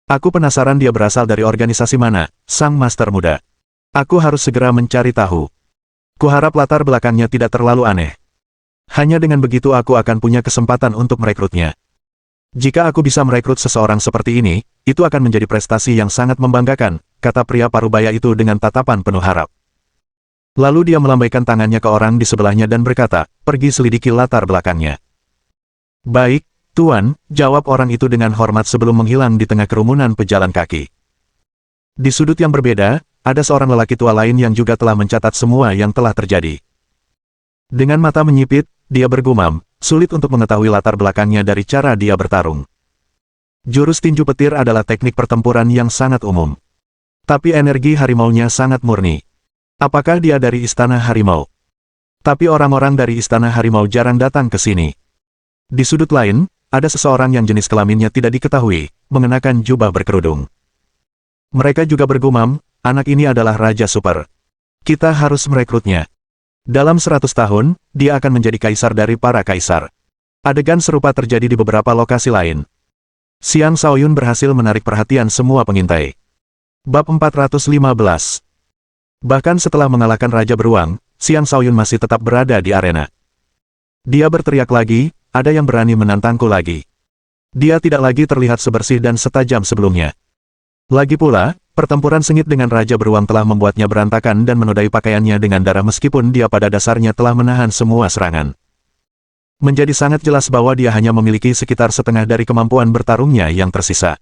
[SPEAKER 1] Aku penasaran dia berasal dari organisasi mana, sang master muda. Aku harus segera mencari tahu. Kuharap latar belakangnya tidak terlalu aneh. Hanya dengan begitu aku akan punya kesempatan untuk merekrutnya. Jika aku bisa merekrut seseorang seperti ini, itu akan menjadi prestasi yang sangat membanggakan, kata pria parubaya itu dengan tatapan penuh harap. Lalu dia melambaikan tangannya ke orang di sebelahnya dan berkata, pergi selidiki latar belakangnya. Baik, Tuan, jawab orang itu dengan hormat sebelum menghilang di tengah kerumunan pejalan kaki. Di sudut yang berbeda, ada seorang lelaki tua lain yang juga telah mencatat semua yang telah terjadi. Dengan mata menyipit, dia bergumam, sulit untuk mengetahui latar belakangnya dari cara dia bertarung. Jurus tinju petir adalah teknik pertempuran yang sangat umum. Tapi energi harimaunya sangat murni. Apakah dia dari Istana Harimau? Tapi orang-orang dari Istana Harimau jarang datang ke sini. Di sudut lain, ada seseorang yang jenis kelaminnya tidak diketahui, mengenakan jubah berkerudung. Mereka juga bergumam, anak ini adalah Raja Super. Kita harus merekrutnya. Dalam 100 tahun, dia akan menjadi kaisar dari para kaisar. Adegan serupa terjadi di beberapa lokasi lain. Xiang Shaoyun berhasil menarik perhatian semua pengintai. Bab 415. Bahkan setelah mengalahkan Raja Beruang, Xiang Shaoyun masih tetap berada di arena. Dia berteriak lagi, ada yang berani menantangku lagi. Dia tidak lagi terlihat sebersih dan setajam sebelumnya. Lagi pula, pertempuran sengit dengan Raja Beruang telah membuatnya berantakan dan menodai pakaiannya dengan darah meskipun dia pada dasarnya telah menahan semua serangan. Menjadi sangat jelas bahwa dia hanya memiliki sekitar setengah dari kemampuan bertarungnya yang tersisa.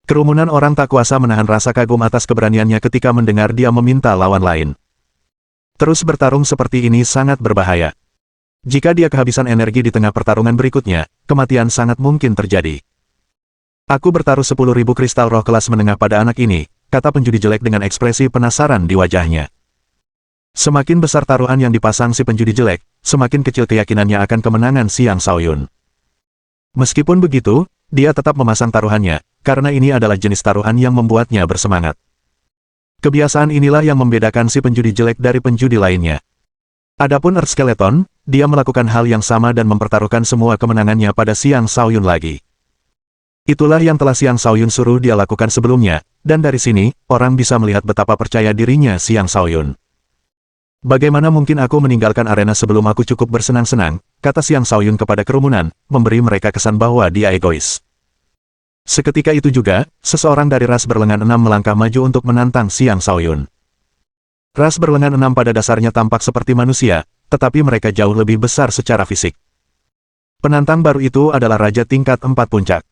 [SPEAKER 1] Kerumunan orang tak kuasa menahan rasa kagum atas keberaniannya ketika mendengar dia meminta lawan lain. Terus bertarung seperti ini sangat berbahaya. Jika dia kehabisan energi di tengah pertarungan berikutnya, kematian sangat mungkin terjadi. Aku bertaruh 10.000 kristal roh kelas menengah pada anak ini, kata penjudi jelek dengan ekspresi penasaran di wajahnya. Semakin besar taruhan yang dipasang si penjudi jelek, semakin kecil keyakinannya akan kemenangan Xiang Shaoyun. Meskipun begitu, dia tetap memasang taruhannya, karena ini adalah jenis taruhan yang membuatnya bersemangat. Kebiasaan inilah yang membedakan si penjudi jelek dari penjudi lainnya. Adapun Earth Skeleton, dia melakukan hal yang sama dan mempertaruhkan semua kemenangannya pada Xiang Shaoyun lagi. Itulah yang telah Xiang Shaoyun suruh dia lakukan sebelumnya, dan dari sini, orang bisa melihat betapa percaya dirinya Xiang Shaoyun. Bagaimana mungkin aku meninggalkan arena sebelum aku cukup bersenang-senang, kata Xiang Shaoyun kepada kerumunan, memberi mereka kesan bahwa dia egois. Seketika itu juga, seseorang dari ras berlengan 6 melangkah maju untuk menantang Xiang Shaoyun. Ras berlengan 6 pada dasarnya tampak seperti manusia, tetapi mereka jauh lebih besar secara fisik. Penantang baru itu adalah Raja tingkat 4 puncak.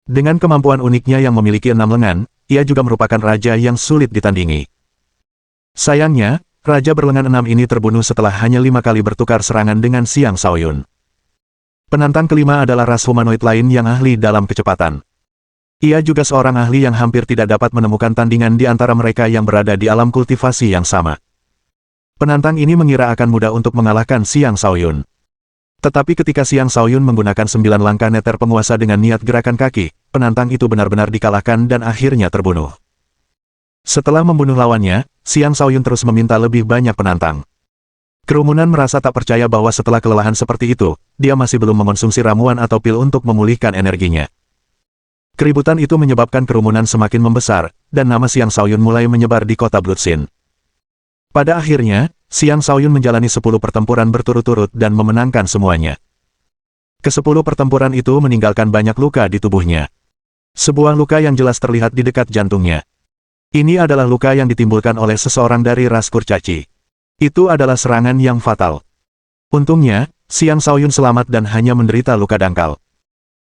[SPEAKER 1] Dengan kemampuan uniknya yang memiliki 6 lengan, ia juga merupakan raja yang sulit ditandingi. Sayangnya, Raja berlengan 6 ini terbunuh setelah hanya 5 kali bertukar serangan dengan Xiang Shaoyun. Penantang kelima adalah ras humanoid lain yang ahli dalam kecepatan. Ia juga seorang ahli yang hampir tidak dapat menemukan tandingan di antara mereka yang berada di alam kultivasi yang sama. Penantang ini mengira akan mudah untuk mengalahkan Xiang Shaoyun. Tetapi ketika Xiang Shaoyun menggunakan 9 langkah neter penguasa dengan niat gerakan kaki, penantang itu benar-benar dikalahkan dan akhirnya terbunuh. Setelah membunuh lawannya, Xiang Shaoyun terus meminta lebih banyak penantang. Kerumunan merasa tak percaya bahwa setelah kelelahan seperti itu, dia masih belum mengonsumsi ramuan atau pil untuk memulihkan energinya. Keributan itu menyebabkan kerumunan semakin membesar, dan nama Xiang Shaoyun mulai menyebar di kota Bloodsin. Pada akhirnya, Xiang Shaoyun menjalani 10 pertempuran berturut-turut dan memenangkan semuanya. Ke-10 pertempuran itu meninggalkan banyak luka di tubuhnya. Sebuah luka yang jelas terlihat di dekat jantungnya. Ini adalah luka yang ditimbulkan oleh seseorang dari ras kurcaci. Itu adalah serangan yang fatal. Untungnya, Xiang Shaoyun selamat dan hanya menderita luka dangkal.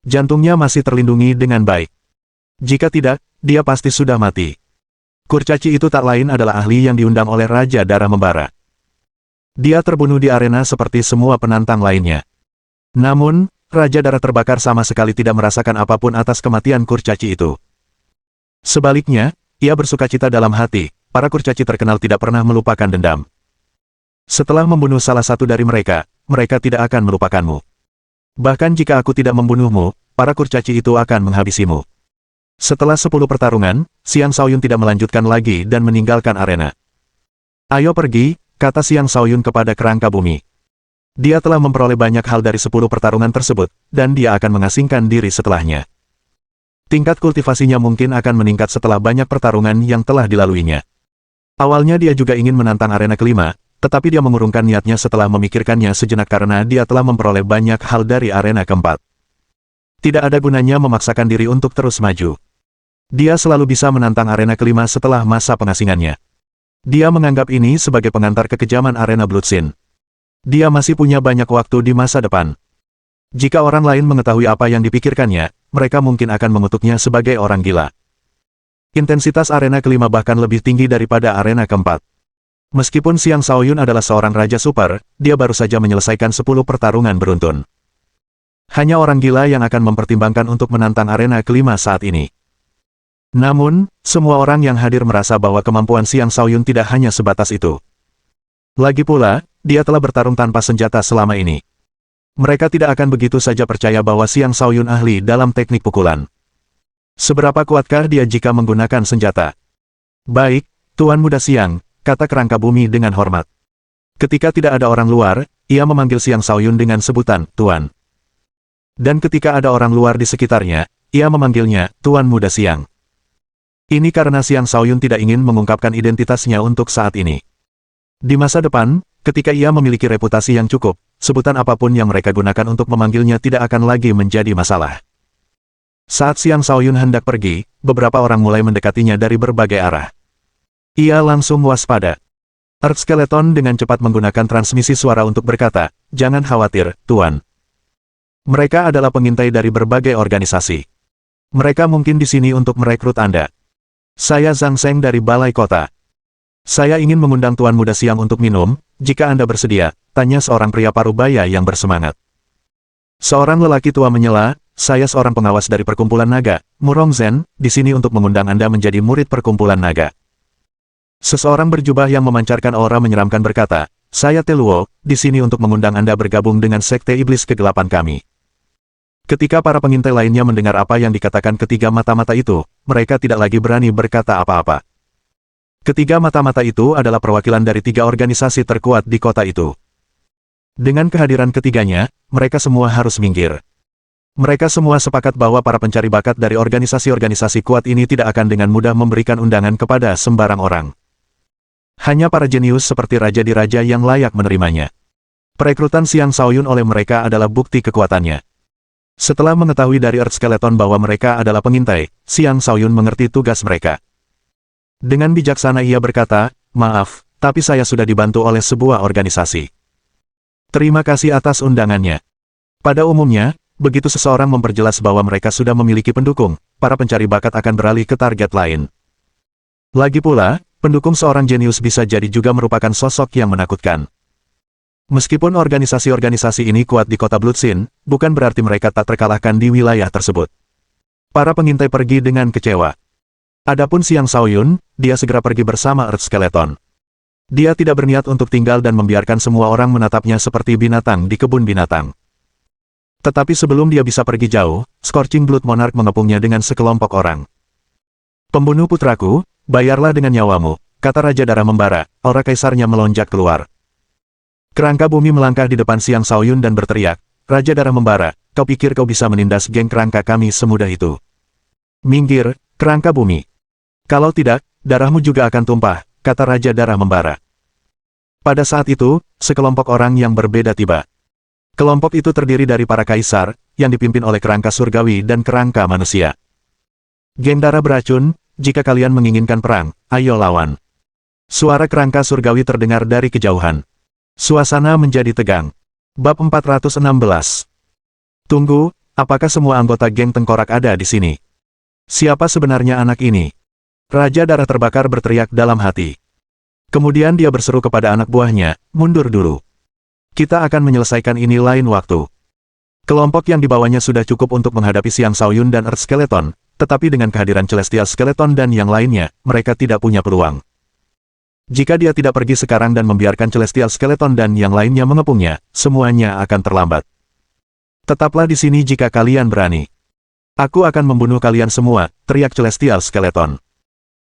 [SPEAKER 1] Jantungnya masih terlindungi dengan baik. Jika tidak, dia pasti sudah mati. Kurcaci itu tak lain adalah ahli yang diundang oleh Raja Darah Membara. Dia terbunuh di arena seperti semua penantang lainnya. Namun, Raja Darah Terbakar sama sekali tidak merasakan apapun atas kematian kurcaci itu. Sebaliknya, ia bersukacita dalam hati, para kurcaci terkenal tidak pernah melupakan dendam. Setelah membunuh salah satu dari mereka, mereka tidak akan melupakanmu. Bahkan jika aku tidak membunuhmu, para kurcaci itu akan menghabisimu. Setelah 10 pertarungan, Xiang Shaoyun tidak melanjutkan lagi dan meninggalkan arena. Ayo pergi, kata Xiang Shaoyun kepada kerangka bumi. Dia telah memperoleh banyak hal dari 10 pertarungan tersebut, dan dia akan mengasingkan diri setelahnya. Tingkat kultivasinya mungkin akan meningkat setelah banyak pertarungan yang telah dilaluinya. Awalnya dia juga ingin menantang arena kelima, tetapi dia mengurungkan niatnya setelah memikirkannya sejenak karena dia telah memperoleh banyak hal dari arena keempat. Tidak ada gunanya memaksakan diri untuk terus maju. Dia selalu bisa menantang arena kelima setelah masa pengasingannya. Dia menganggap ini sebagai pengantar kekejaman arena Bloodsin. Dia masih punya banyak waktu di masa depan. Jika orang lain mengetahui apa yang dipikirkannya, mereka mungkin akan mengutuknya sebagai orang gila. Intensitas arena kelima bahkan lebih tinggi daripada arena keempat. Meskipun Xiang Shaoyun adalah seorang raja super, dia baru saja menyelesaikan 10 pertarungan beruntun. Hanya orang gila yang akan mempertimbangkan untuk menantang arena kelima saat ini. Namun, semua orang yang hadir merasa bahwa kemampuan Xiang Shaoyun tidak hanya sebatas itu. Lagi pula, dia telah bertarung tanpa senjata selama ini. Mereka tidak akan begitu saja percaya bahwa Xiang Shaoyun ahli dalam teknik pukulan. Seberapa kuatkah dia jika menggunakan senjata? Baik, Tuan Muda Xiang, kata kerangka bumi dengan hormat. Ketika tidak ada orang luar, ia memanggil Xiang Shaoyun dengan sebutan, Tuan. Dan ketika ada orang luar di sekitarnya, ia memanggilnya Tuan Muda Siang. Ini karena Siang Shaoyun tidak ingin mengungkapkan identitasnya untuk saat ini. Di masa depan, ketika ia memiliki reputasi yang cukup, sebutan apapun yang mereka gunakan untuk memanggilnya tidak akan lagi menjadi masalah. Saat Siang Shaoyun hendak pergi, beberapa orang mulai mendekatinya dari berbagai arah. Ia langsung waspada. Earth Skeleton dengan cepat menggunakan transmisi suara untuk berkata, "Jangan khawatir, Tuan. Mereka adalah pengintai dari berbagai organisasi. Mereka mungkin di sini untuk merekrut Anda. Saya Zhang Sheng dari Balai Kota. Saya ingin mengundang Tuan Muda Siang untuk minum, jika Anda bersedia," tanya seorang pria parubaya yang bersemangat. Seorang lelaki tua menyela, "Saya seorang pengawas dari perkumpulan naga, Murong Zhen, di sini untuk mengundang Anda menjadi murid perkumpulan naga." Seseorang berjubah yang memancarkan aura menyeramkan berkata, "Saya Teluo, di sini untuk mengundang Anda bergabung dengan Sekte Iblis Kegelapan kami." Ketika para pengintai lainnya mendengar apa yang dikatakan ketiga mata-mata itu, mereka tidak lagi berani berkata apa-apa. Ketiga mata-mata itu adalah perwakilan dari 3 organisasi terkuat di kota itu. Dengan kehadiran ketiganya, mereka semua harus minggir. Mereka semua sepakat bahwa para pencari bakat dari organisasi-organisasi kuat ini tidak akan dengan mudah memberikan undangan kepada sembarang orang. Hanya para jenius seperti Raja di Raja yang layak menerimanya. Perekrutan Siang Shaoyun oleh mereka adalah bukti kekuatannya. Setelah mengetahui dari Earth Skeleton bahwa mereka adalah pengintai, Siang Shaoyun mengerti tugas mereka. Dengan bijaksana ia berkata, "Maaf, tapi saya sudah dibantu oleh sebuah organisasi. Terima kasih atas undangannya." Pada umumnya, begitu seseorang memperjelas bahwa mereka sudah memiliki pendukung, para pencari bakat akan beralih ke target lain. Lagi pula, pendukung seorang jenius bisa jadi juga merupakan sosok yang menakutkan. Meskipun organisasi-organisasi ini kuat di kota Bloodsin, bukan berarti mereka tak terkalahkan di wilayah tersebut. Para pengintai pergi dengan kecewa. Adapun Siang Shaoyun, dia segera pergi bersama Earth Skeleton. Dia tidak berniat untuk tinggal dan membiarkan semua orang menatapnya seperti binatang di kebun binatang. Tetapi sebelum dia bisa pergi jauh, Scorching Blood Monarch mengepungnya dengan sekelompok orang. "Pembunuh putraku, bayarlah dengan nyawamu," kata Raja Darah Membara, aura kaisarnya melonjak keluar. Kerangka bumi melangkah di depan Siang Shaoyun dan berteriak, "Raja Darah Membara, kau pikir kau bisa menindas geng kerangka kami semudah itu? Minggir, kerangka bumi. Kalau tidak, darahmu juga akan tumpah," kata Raja Darah Membara. Pada saat itu, sekelompok orang yang berbeda tiba. Kelompok itu terdiri dari para kaisar, yang dipimpin oleh kerangka surgawi dan kerangka manusia. "Geng darah beracun, jika kalian menginginkan perang, ayo lawan." Suara kerangka surgawi terdengar dari kejauhan. Suasana menjadi tegang. Bab 416. "Tunggu, apakah semua anggota geng tengkorak ada di sini? Siapa sebenarnya anak ini?" Raja Darah Terbakar berteriak dalam hati. Kemudian dia berseru kepada anak buahnya, "Mundur dulu. Kita akan menyelesaikan ini lain waktu." Kelompok yang dibawanya sudah cukup untuk menghadapi Siang Shaoyun dan Earth Skeleton, tetapi dengan kehadiran Celestial Skeleton dan yang lainnya, mereka tidak punya peluang. Jika dia tidak pergi sekarang dan membiarkan Celestial Skeleton dan yang lainnya mengepungnya, semuanya akan terlambat. "Tetaplah di sini jika kalian berani. Aku akan membunuh kalian semua," teriak Celestial Skeleton.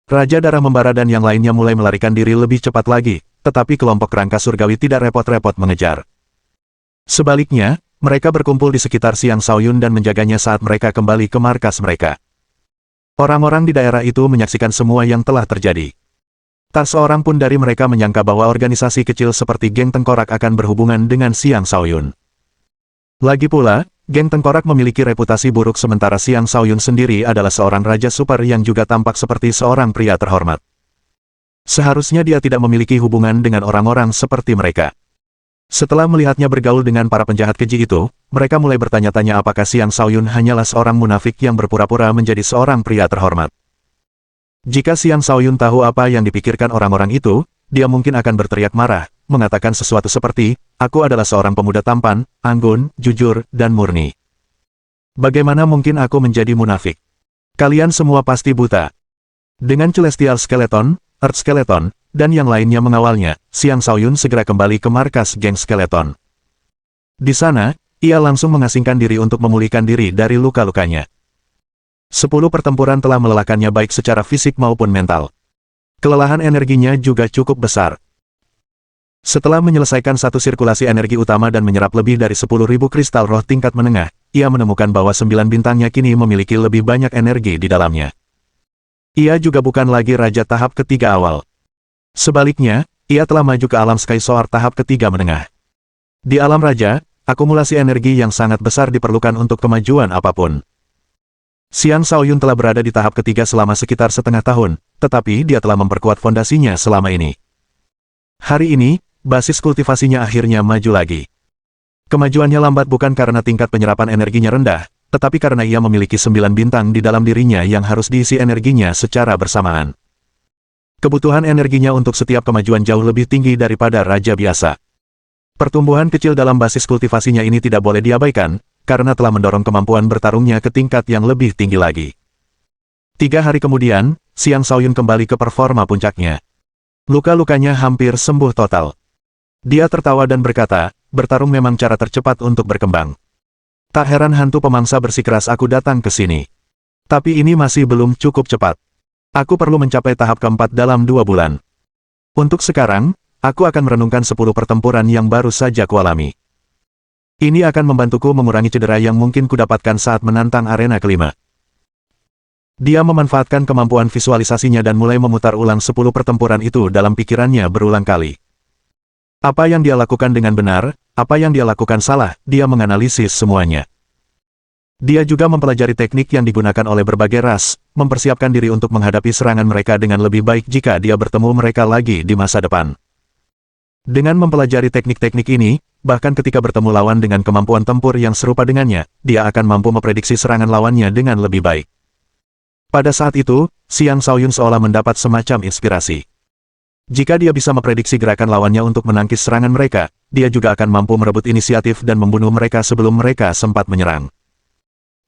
[SPEAKER 1] Raja Darah Membara dan yang lainnya mulai melarikan diri lebih cepat lagi, tetapi kelompok kerangka surgawi tidak repot-repot mengejar. Sebaliknya, mereka berkumpul di sekitar Siang Shaoyun dan menjaganya saat mereka kembali ke markas mereka. Orang-orang di daerah itu menyaksikan semua yang telah terjadi. Tak seorang pun dari mereka menyangka bahwa organisasi kecil seperti geng tengkorak akan berhubungan dengan Siang Shaoyun. Lagi pula, geng tengkorak memiliki reputasi buruk sementara Siang Shaoyun sendiri adalah seorang raja super yang juga tampak seperti seorang pria terhormat. Seharusnya dia tidak memiliki hubungan dengan orang-orang seperti mereka. Setelah melihatnya bergaul dengan para penjahat keji itu, mereka mulai bertanya-tanya apakah Siang Shaoyun hanyalah seorang munafik yang berpura-pura menjadi seorang pria terhormat. Jika Siang Shaoyun tahu apa yang dipikirkan orang-orang itu, dia mungkin akan berteriak marah, mengatakan sesuatu seperti, "Aku adalah seorang pemuda tampan, anggun, jujur, dan murni. Bagaimana mungkin aku menjadi munafik? Kalian semua pasti buta." Dengan Celestial Skeleton, Earth Skeleton, dan yang lainnya mengawalnya, Siang Shaoyun segera kembali ke markas geng Skeleton. Di sana, ia langsung mengasingkan diri untuk memulihkan diri dari luka-lukanya. 10 pertempuran telah melelahkannya baik secara fisik maupun mental. Kelelahan energinya juga cukup besar. Setelah menyelesaikan satu sirkulasi energi utama dan menyerap lebih dari 10.000 kristal roh tingkat menengah, ia menemukan bahwa 9 bintangnya kini memiliki lebih banyak energi di dalamnya. Ia juga bukan lagi raja tahap ketiga awal. Sebaliknya, ia telah maju ke alam Sky Soar tahap ketiga menengah. Di alam raja, akumulasi energi yang sangat besar diperlukan untuk kemajuan apapun. Xiang Shaoyun telah berada di tahap ketiga selama sekitar setengah tahun, tetapi dia telah memperkuat fondasinya selama ini. Hari ini, basis kultivasinya akhirnya maju lagi. Kemajuannya lambat bukan karena tingkat penyerapan energinya rendah, tetapi karena ia memiliki 9 bintang di dalam dirinya yang harus diisi energinya secara bersamaan. Kebutuhan energinya untuk setiap kemajuan jauh lebih tinggi daripada raja biasa. Pertumbuhan kecil dalam basis kultivasinya ini tidak boleh diabaikan, karena telah mendorong kemampuan bertarungnya ke tingkat yang lebih tinggi lagi. 3 hari kemudian, Xiang Shaoyun kembali ke performa puncaknya. Luka-lukanya hampir sembuh total. Dia tertawa dan berkata, bertarung memang cara tercepat untuk berkembang. Tak heran hantu pemangsa bersikeras aku datang ke sini. Tapi ini masih belum cukup cepat. Aku perlu mencapai tahap keempat dalam 2 bulan. Untuk sekarang, aku akan merenungkan 10 pertempuran yang baru saja kualami. Ini akan membantuku mengurangi cedera yang mungkin kudapatkan saat menantang arena kelima. Dia memanfaatkan kemampuan visualisasinya dan mulai memutar ulang 10 pertempuran itu dalam pikirannya berulang kali. Apa yang dia lakukan dengan benar, apa yang dia lakukan salah, dia menganalisis semuanya. Dia juga mempelajari teknik yang digunakan oleh berbagai ras, mempersiapkan diri untuk menghadapi serangan mereka dengan lebih baik jika dia bertemu mereka lagi di masa depan. Dengan mempelajari teknik-teknik ini, bahkan ketika bertemu lawan dengan kemampuan tempur yang serupa dengannya, dia akan mampu memprediksi serangan lawannya dengan lebih baik. Pada saat itu, Xiang Shaoyun seolah mendapat semacam inspirasi. Jika dia bisa memprediksi gerakan lawannya untuk menangkis serangan mereka, dia juga akan mampu merebut inisiatif dan membunuh mereka sebelum mereka sempat menyerang.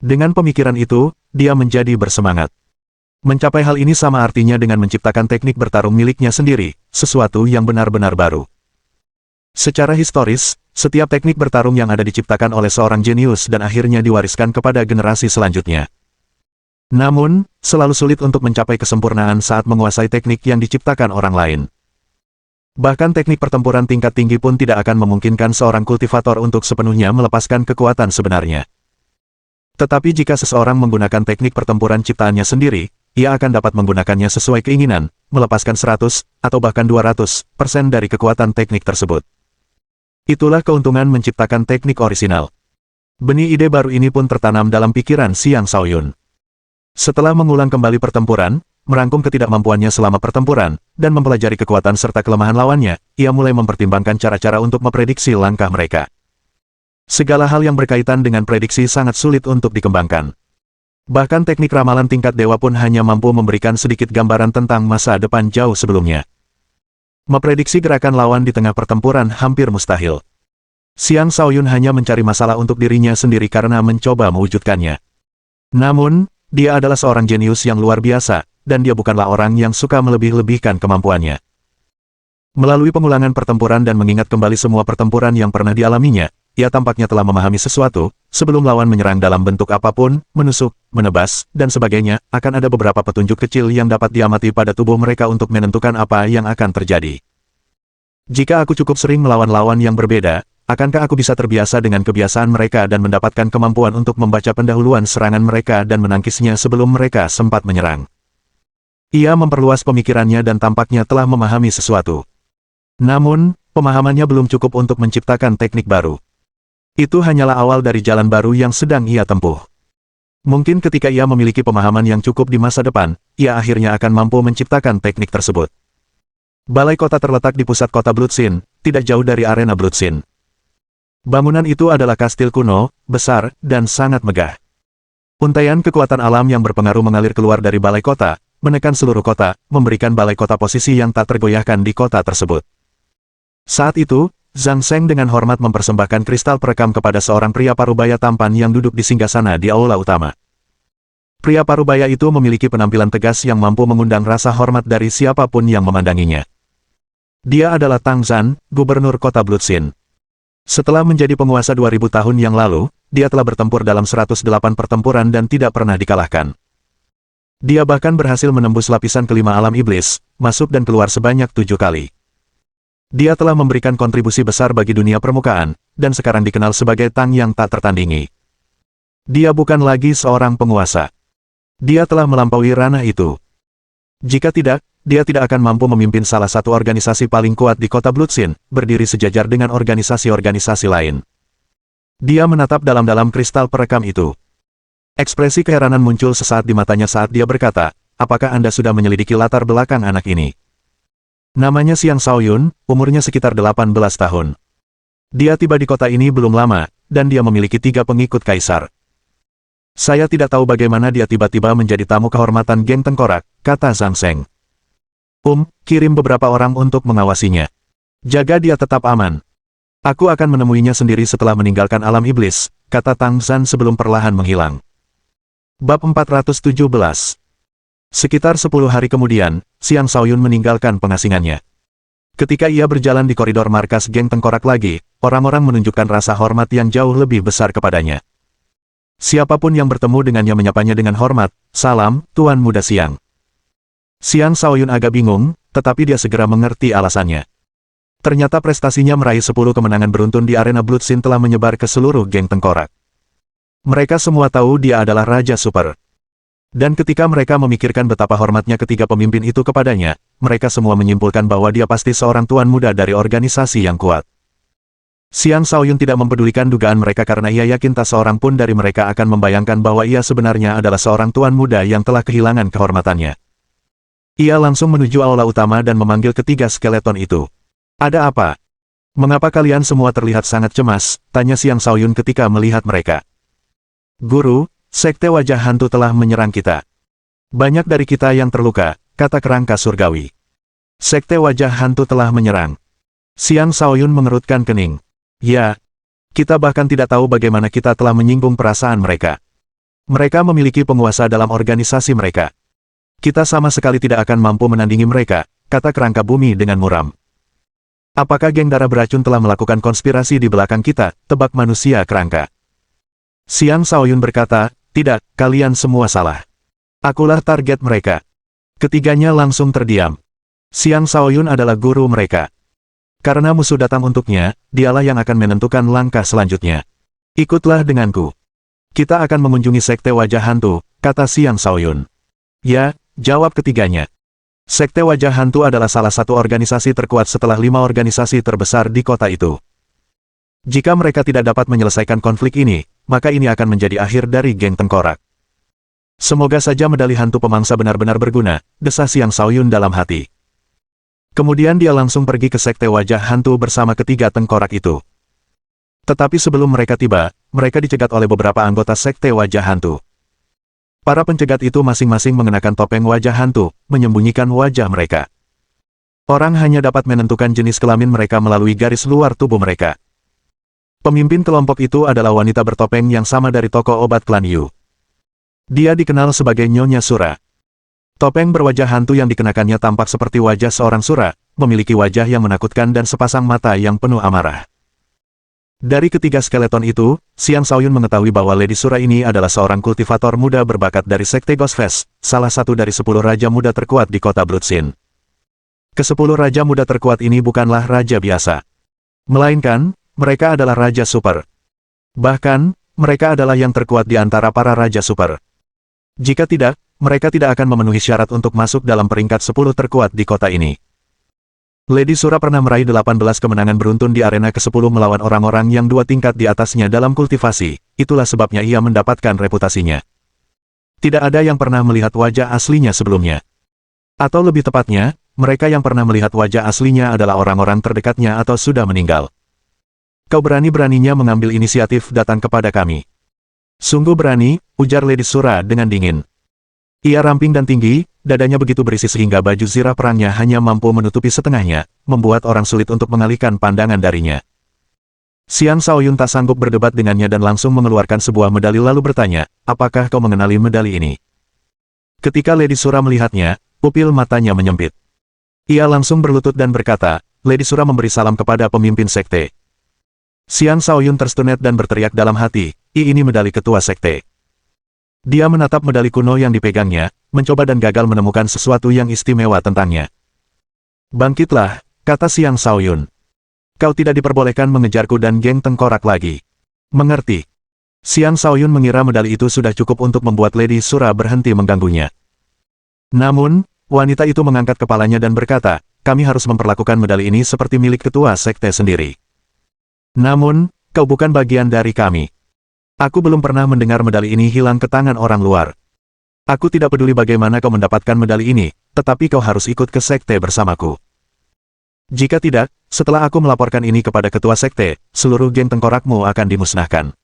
[SPEAKER 1] Dengan pemikiran itu, dia menjadi bersemangat. Mencapai hal ini sama artinya dengan menciptakan teknik bertarung miliknya sendiri, sesuatu yang benar-benar baru. Secara historis, setiap teknik bertarung yang ada diciptakan oleh seorang jenius dan akhirnya diwariskan kepada generasi selanjutnya. Namun, selalu sulit untuk mencapai kesempurnaan saat menguasai teknik yang diciptakan orang lain. Bahkan teknik pertempuran tingkat tinggi pun tidak akan memungkinkan seorang kultivator untuk sepenuhnya melepaskan kekuatan sebenarnya. Tetapi jika seseorang menggunakan teknik pertempuran ciptaannya sendiri, ia akan dapat menggunakannya sesuai keinginan, melepaskan 100, atau bahkan 200% dari kekuatan teknik tersebut. Itulah keuntungan menciptakan teknik orisinal. Benih ide baru ini pun tertanam dalam pikiran Xiang Shaoyun. Setelah mengulang kembali pertempuran, merangkum ketidakmampuannya selama pertempuran, dan mempelajari kekuatan serta kelemahan lawannya, ia mulai mempertimbangkan cara-cara untuk memprediksi langkah mereka. Segala hal yang berkaitan dengan prediksi sangat sulit untuk dikembangkan. Bahkan teknik ramalan tingkat dewa pun hanya mampu memberikan sedikit gambaran tentang masa depan jauh sebelumnya. Memprediksi gerakan lawan di tengah pertempuran hampir mustahil. Xiang Shaoyun hanya mencari masalah untuk dirinya sendiri karena mencoba mewujudkannya. Namun, dia adalah seorang jenius yang luar biasa, dan dia bukanlah orang yang suka melebih-lebihkan kemampuannya. Melalui pengulangan pertempuran dan mengingat kembali semua pertempuran yang pernah dialaminya, ia tampaknya telah memahami sesuatu, sebelum lawan menyerang dalam bentuk apapun, menusuk, menebas, dan sebagainya, akan ada beberapa petunjuk kecil yang dapat diamati pada tubuh mereka untuk menentukan apa yang akan terjadi. Jika aku cukup sering melawan lawan yang berbeda, akankah aku bisa terbiasa dengan kebiasaan mereka dan mendapatkan kemampuan untuk membaca pendahuluan serangan mereka dan menangkisnya sebelum mereka sempat menyerang? Ia memperluas pemikirannya dan tampaknya telah memahami sesuatu. Namun, pemahamannya belum cukup untuk menciptakan teknik baru. Itu hanyalah awal dari jalan baru yang sedang ia tempuh. Mungkin ketika ia memiliki pemahaman yang cukup di masa depan, ia akhirnya akan mampu menciptakan teknik tersebut. Balai kota terletak di pusat kota Bloodsin, tidak jauh dari arena Bloodsin. Bangunan itu adalah kastil kuno, besar, dan sangat megah. Untaian kekuatan alam yang berpengaruh mengalir keluar dari balai kota, menekan seluruh kota, memberikan balai kota posisi yang tak tergoyahkan di kota tersebut. Saat itu, Zhang Sheng dengan hormat mempersembahkan kristal perekam kepada seorang pria parubaya tampan yang duduk di singgasana di aula utama. Pria parubaya itu memiliki penampilan tegas yang mampu mengundang rasa hormat dari siapapun yang memandanginya. Dia adalah Tang Zhan, gubernur kota Bloodsin. Setelah menjadi penguasa 2000 tahun yang lalu, dia telah bertempur dalam 108 pertempuran dan tidak pernah dikalahkan. Dia bahkan berhasil menembus lapisan kelima alam iblis, masuk dan keluar sebanyak 7 kali. Dia telah memberikan kontribusi besar bagi dunia permukaan, dan sekarang dikenal sebagai Tang yang tak tertandingi. Dia bukan lagi seorang penguasa. Dia telah melampaui ranah itu. Jika tidak, dia tidak akan mampu memimpin salah satu organisasi paling kuat di kota Bloodsin, berdiri sejajar dengan organisasi-organisasi lain. Dia menatap dalam-dalam kristal perekam itu. Ekspresi keheranan muncul sesaat di matanya saat dia berkata, apakah Anda sudah menyelidiki latar belakang anak ini? Namanya Xiang Shaoyun, umurnya sekitar 18 tahun. Dia tiba di kota ini belum lama, dan dia memiliki 3 pengikut kaisar. Saya tidak tahu bagaimana dia tiba-tiba menjadi tamu kehormatan geng tengkorak, kata Zhang Sheng. Kirim beberapa orang untuk mengawasinya. Jaga dia tetap aman. Aku akan menemuinya sendiri setelah meninggalkan alam iblis, kata Tang Zhan sebelum perlahan menghilang. Bab 417. Sekitar 10 hari kemudian, Xiang Shaoyun meninggalkan pengasingannya. Ketika ia berjalan di koridor markas geng tengkorak lagi, orang-orang menunjukkan rasa hormat yang jauh lebih besar kepadanya. Siapapun yang bertemu dengannya menyapanya dengan hormat, salam, Tuan Muda Xiang. Xiang Shaoyun agak bingung, tetapi dia segera mengerti alasannya. Ternyata prestasinya meraih 10 kemenangan beruntun di arena Bloodsin telah menyebar ke seluruh geng tengkorak. Mereka semua tahu dia adalah Raja Super. Dan ketika mereka memikirkan betapa hormatnya ketiga pemimpin itu kepadanya, mereka semua menyimpulkan bahwa dia pasti seorang tuan muda dari organisasi yang kuat. Xiang Shaoyun tidak mempedulikan dugaan mereka karena ia yakin tak seorang pun dari mereka akan membayangkan bahwa ia sebenarnya adalah seorang tuan muda yang telah kehilangan kehormatannya. Ia langsung menuju aula utama dan memanggil ketiga skeleton itu. Ada apa? Mengapa kalian semua terlihat sangat cemas? Tanya Xiang Shaoyun ketika melihat mereka. Guru, sekte wajah hantu telah menyerang kita. Banyak dari kita yang terluka, kata kerangka surgawi. Sekte wajah hantu telah menyerang. Xiang Shaoyun mengerutkan kening. Ya, kita bahkan tidak tahu bagaimana kita telah menyinggung perasaan mereka. Mereka memiliki penguasa dalam organisasi mereka. Kita sama sekali tidak akan mampu menandingi mereka, kata kerangka bumi dengan muram. Apakah geng darah beracun telah melakukan konspirasi di belakang kita, tebak manusia kerangka. Xiang Shaoyun berkata, tidak, kalian semua salah. Akulah target mereka. Ketiganya langsung terdiam. Xiang Shaoyun adalah guru mereka. Karena musuh datang untuknya, dialah yang akan menentukan langkah selanjutnya. Ikutlah denganku. Kita akan mengunjungi sekte wajah hantu, kata Xiang Shaoyun. Ya, jawab ketiganya. Sekte wajah hantu adalah salah satu organisasi terkuat setelah 5 organisasi terbesar di kota itu. Jika mereka tidak dapat menyelesaikan konflik ini, maka ini akan menjadi akhir dari geng tengkorak. Semoga saja medali hantu pemangsa benar-benar berguna, desah Xiang Shaoyun dalam hati. Kemudian dia langsung pergi ke sekte wajah hantu bersama ketiga tengkorak itu. Tetapi sebelum mereka tiba, mereka dicegat oleh beberapa anggota sekte wajah hantu. Para pencegat itu masing-masing mengenakan topeng wajah hantu, menyembunyikan wajah mereka. Orang hanya dapat menentukan jenis kelamin mereka melalui garis luar tubuh mereka. Pemimpin kelompok itu adalah wanita bertopeng yang sama dari tokoh obat klan Yu. Dia dikenal sebagai Nyonya Sura. Topeng berwajah hantu yang dikenakannya tampak seperti wajah seorang sura, memiliki wajah yang menakutkan dan sepasang mata yang penuh amarah. Dari ketiga skeleton itu, Xiang Shaoyun mengetahui bahwa Lady Sura ini adalah seorang kultivator muda berbakat dari Sekte Ghostface, salah satu dari 10 raja muda terkuat di kota Bloodsin. Ke-10 raja muda terkuat ini bukanlah raja biasa. Melainkan, mereka adalah raja super. Bahkan, mereka adalah yang terkuat di antara para raja super. Jika tidak, mereka tidak akan memenuhi syarat untuk masuk dalam peringkat 10 terkuat di kota ini. Lady Sura pernah meraih 18 kemenangan beruntun di arena ke-10 melawan orang-orang yang 2 tingkat di atasnya dalam kultivasi, itulah sebabnya ia mendapatkan reputasinya. Tidak ada yang pernah melihat wajah aslinya sebelumnya. Atau lebih tepatnya, mereka yang pernah melihat wajah aslinya adalah orang-orang terdekatnya atau sudah meninggal. Kau berani-beraninya mengambil inisiatif datang kepada kami. Sungguh berani, ujar Lady Sura dengan dingin. Ia ramping dan tinggi, dadanya begitu berisi sehingga baju zirah perangnya hanya mampu menutupi setengahnya, membuat orang sulit untuk mengalihkan pandangan darinya. Xiang Shaoyun tak sanggup berdebat dengannya dan langsung mengeluarkan sebuah medali lalu bertanya, apakah kau mengenali medali ini? Ketika Lady Sura melihatnya, pupil matanya menyempit. Ia langsung berlutut dan berkata, Lady Sura memberi salam kepada pemimpin sekte. Xiang Shaoyun terstunet dan berteriak dalam hati, ini medali ketua sekte. Dia menatap medali kuno yang dipegangnya, mencoba dan gagal menemukan sesuatu yang istimewa tentangnya. Bangkitlah, kata Xiang Shaoyun. Kau tidak diperbolehkan mengejarku dan geng tengkorak lagi. Mengerti? Xiang Shaoyun mengira medali itu sudah cukup untuk membuat Lady Sura berhenti mengganggunya. Namun, wanita itu mengangkat kepalanya dan berkata, kami harus memperlakukan medali ini seperti milik ketua sekte sendiri. Namun, kau bukan bagian dari kami. Aku belum pernah mendengar medali ini hilang ke tangan orang luar. Aku tidak peduli bagaimana kau mendapatkan medali ini, tetapi kau harus ikut ke sekte bersamaku. Jika tidak, setelah aku melaporkan ini kepada ketua sekte, seluruh geng tengkorakmu akan dimusnahkan.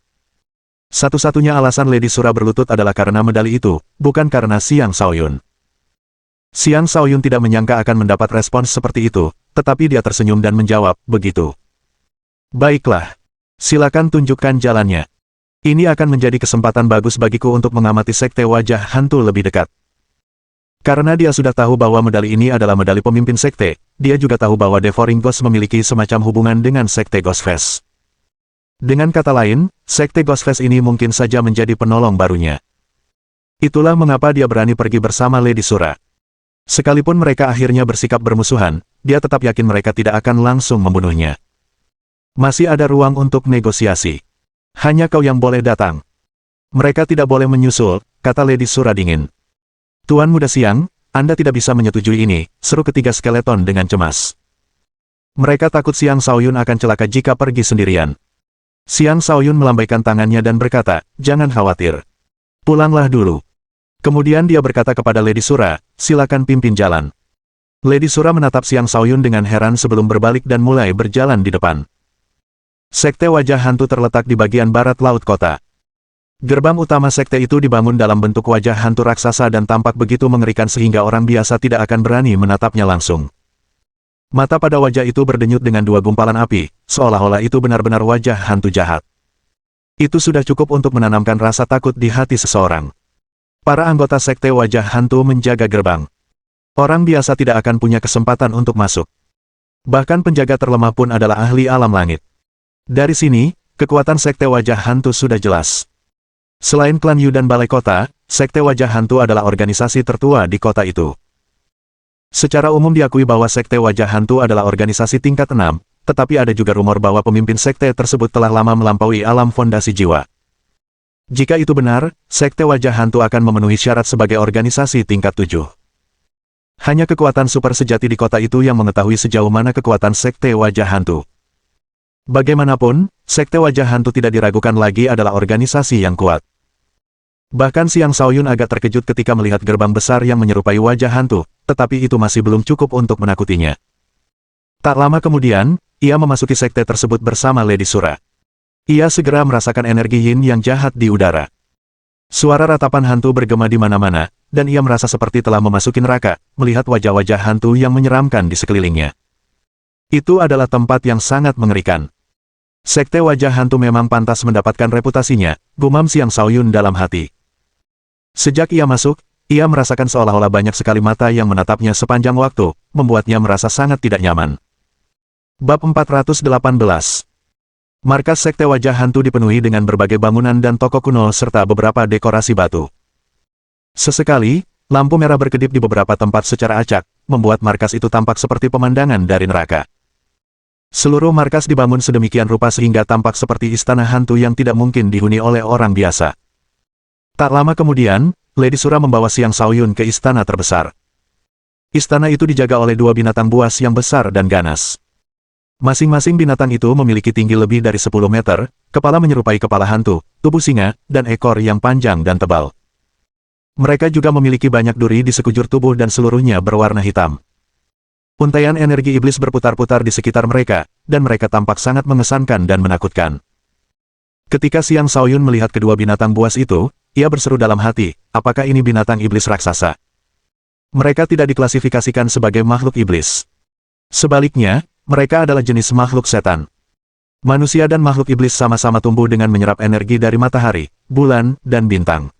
[SPEAKER 1] Satu-satunya alasan Lady Sura berlutut adalah karena medali itu, bukan karena Xiang Shaoyun. Xiang Shaoyun tidak menyangka akan mendapat respons seperti itu, tetapi dia tersenyum dan menjawab, begitu. Baiklah. Silakan tunjukkan jalannya. Ini akan menjadi kesempatan bagus bagiku untuk mengamati sekte wajah hantu lebih dekat. Karena dia sudah tahu bahwa medali ini adalah medali pemimpin sekte, dia juga tahu bahwa Devouring Ghost memiliki semacam hubungan dengan sekte Ghostface. Dengan kata lain, sekte Ghostface ini mungkin saja menjadi penolong barunya. Itulah mengapa dia berani pergi bersama Lady Sura. Sekalipun mereka akhirnya bersikap bermusuhan, dia tetap yakin mereka tidak akan langsung membunuhnya. Masih ada ruang untuk negosiasi. Hanya kau yang boleh datang. Mereka tidak boleh menyusul, kata Lady Sura dingin. Tuan Muda Xiang, Anda tidak bisa menyetujui ini, seru ketiga skeleton dengan cemas. Mereka takut Xiang Shaoyun akan celaka jika pergi sendirian. Xiang Shaoyun melambaikan tangannya dan berkata, jangan khawatir. Pulanglah dulu. Kemudian dia berkata kepada Lady Sura, silakan pimpin jalan. Lady Sura menatap Xiang Shaoyun dengan heran sebelum berbalik dan mulai berjalan di depan. Sekte wajah hantu terletak di bagian barat laut kota. Gerbang utama sekte itu dibangun dalam bentuk wajah hantu raksasa dan tampak begitu mengerikan sehingga orang biasa tidak akan berani menatapnya langsung. Mata pada wajah itu berdenyut dengan dua gumpalan api, seolah-olah itu benar-benar wajah hantu jahat. Itu sudah cukup untuk menanamkan rasa takut di hati seseorang. Para anggota sekte wajah hantu menjaga gerbang. Orang biasa tidak akan punya kesempatan untuk masuk. Bahkan penjaga terlemah pun adalah ahli alam langit. Dari sini, kekuatan sekte wajah hantu sudah jelas. Selain klan Yu dan Balai Kota, sekte wajah hantu adalah organisasi tertua di kota itu. Secara umum diakui bahwa sekte wajah hantu adalah organisasi tingkat 6, tetapi ada juga rumor bahwa pemimpin sekte tersebut telah lama melampaui alam fondasi jiwa. Jika itu benar, sekte wajah hantu akan memenuhi syarat sebagai organisasi tingkat 7. Hanya kekuatan super sejati di kota itu yang mengetahui sejauh mana kekuatan sekte wajah hantu. Bagaimanapun, sekte wajah hantu tidak diragukan lagi adalah organisasi yang kuat. Bahkan Xiang Shaoyun agak terkejut ketika melihat gerbang besar yang menyerupai wajah hantu, tetapi itu masih belum cukup untuk menakutinya. Tak lama kemudian, ia memasuki sekte tersebut bersama Lady Sura. Ia segera merasakan energi yin yang jahat di udara. Suara ratapan hantu bergema di mana-mana, dan ia merasa seperti telah memasuki neraka, melihat wajah-wajah hantu yang menyeramkan di sekelilingnya. Itu adalah tempat yang sangat mengerikan. Sekte wajah hantu memang pantas mendapatkan reputasinya, gumam Xiang Shaoyun dalam hati. Sejak ia masuk, ia merasakan seolah-olah banyak sekali mata yang menatapnya sepanjang waktu, membuatnya merasa sangat tidak nyaman. Bab 418. Markas sekte wajah hantu dipenuhi dengan berbagai bangunan dan toko kuno serta beberapa dekorasi batu. Sesekali, lampu merah berkedip di beberapa tempat secara acak, membuat markas itu tampak seperti pemandangan dari neraka. Seluruh markas dibangun sedemikian rupa sehingga tampak seperti istana hantu yang tidak mungkin dihuni oleh orang biasa. Tak lama kemudian, Lady Sura membawa Xiang Shaoyun ke istana terbesar. Istana itu dijaga oleh dua binatang buas yang besar dan ganas. Masing-masing binatang itu memiliki tinggi lebih dari 10 meter, kepala menyerupai kepala hantu, tubuh singa, dan ekor yang panjang dan tebal. Mereka juga memiliki banyak duri di sekujur tubuh dan seluruhnya berwarna hitam. Untaian energi iblis berputar-putar di sekitar mereka, dan mereka tampak sangat mengesankan dan menakutkan. Ketika Xiang Shaoyun melihat kedua binatang buas itu, ia berseru dalam hati, apakah ini binatang iblis raksasa? Mereka tidak diklasifikasikan sebagai makhluk iblis. Sebaliknya, mereka adalah jenis makhluk setan. Manusia dan makhluk iblis sama-sama tumbuh dengan menyerap energi dari matahari, bulan, dan bintang.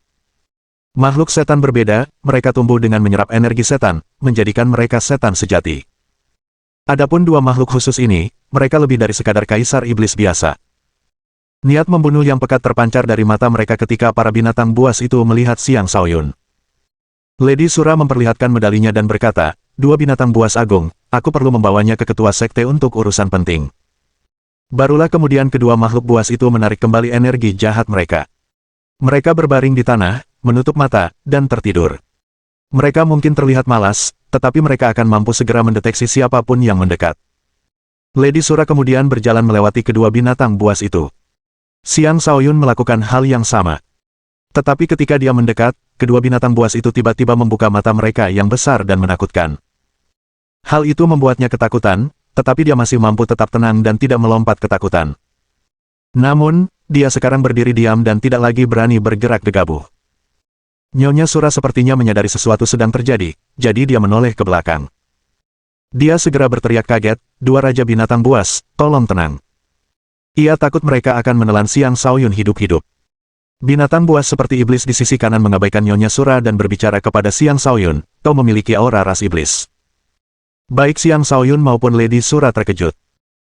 [SPEAKER 1] Makhluk setan berbeda, mereka tumbuh dengan menyerap energi setan, menjadikan mereka setan sejati. Adapun dua makhluk khusus ini, mereka lebih dari sekadar kaisar iblis biasa. Niat membunuh yang pekat terpancar dari mata mereka ketika para binatang buas itu melihat Xiang Shaoyun. Lady Sura memperlihatkan medalinya dan berkata, dua binatang buas agung, aku perlu membawanya ke ketua sekte untuk urusan penting. Barulah kemudian kedua makhluk buas itu menarik kembali energi jahat mereka. Mereka berbaring di tanah, menutup mata, dan tertidur. Mereka mungkin terlihat malas, tetapi mereka akan mampu segera mendeteksi siapapun yang mendekat. Lady Sura kemudian berjalan melewati kedua binatang buas itu. Xiang Shaoyun melakukan hal yang sama. Tetapi ketika dia mendekat, kedua binatang buas itu tiba-tiba membuka mata mereka yang besar dan menakutkan. Hal itu membuatnya ketakutan, tetapi dia masih mampu tetap tenang dan tidak melompat ketakutan. Namun, dia sekarang berdiri diam dan tidak lagi berani bergerak gegabah. Nyonya Sura sepertinya menyadari sesuatu sedang terjadi, jadi dia menoleh ke belakang. Dia segera berteriak kaget, "Dua raja binatang buas, tolong tenang." Ia takut mereka akan menelan Xiang Shaoyun hidup-hidup. Binatang buas seperti iblis di sisi kanan mengabaikan Nyonya Sura dan berbicara kepada Xiang Shaoyun, "Kau memiliki aura ras iblis." Baik Xiang Shaoyun maupun Lady Sura terkejut.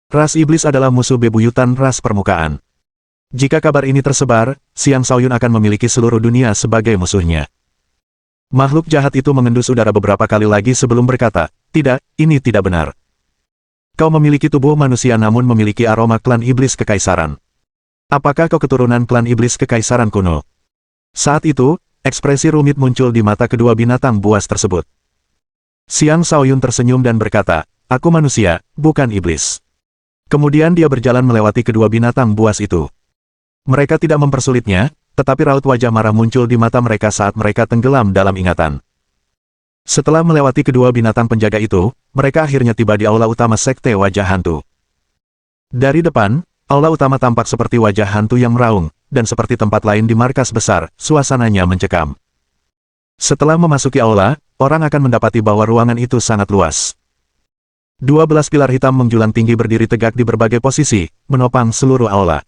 [SPEAKER 1] Ras iblis adalah musuh bebuyutan ras permukaan. Jika kabar ini tersebar, Xiang Shaoyun akan memiliki seluruh dunia sebagai musuhnya. Makhluk jahat itu mengendus udara beberapa kali lagi sebelum berkata, "Tidak, ini tidak benar. Kau memiliki tubuh manusia namun memiliki aroma klan iblis kekaisaran. Apakah kau keturunan klan iblis kekaisaran kuno?" Saat itu, ekspresi rumit muncul di mata kedua binatang buas tersebut. Xiang Shaoyun tersenyum dan berkata, "Aku manusia, bukan iblis." Kemudian dia berjalan melewati kedua binatang buas itu. Mereka tidak mempersulitnya, tetapi raut wajah marah muncul di mata mereka saat mereka tenggelam dalam ingatan. Setelah melewati kedua binatang penjaga itu, mereka akhirnya tiba di aula utama sekte wajah hantu. Dari depan, aula utama tampak seperti wajah hantu yang meraung, dan seperti tempat lain di markas besar, suasananya mencekam. Setelah memasuki aula, orang akan mendapati bahwa ruangan itu sangat luas. 12 pilar hitam menjulang tinggi berdiri tegak di berbagai posisi, menopang seluruh aula.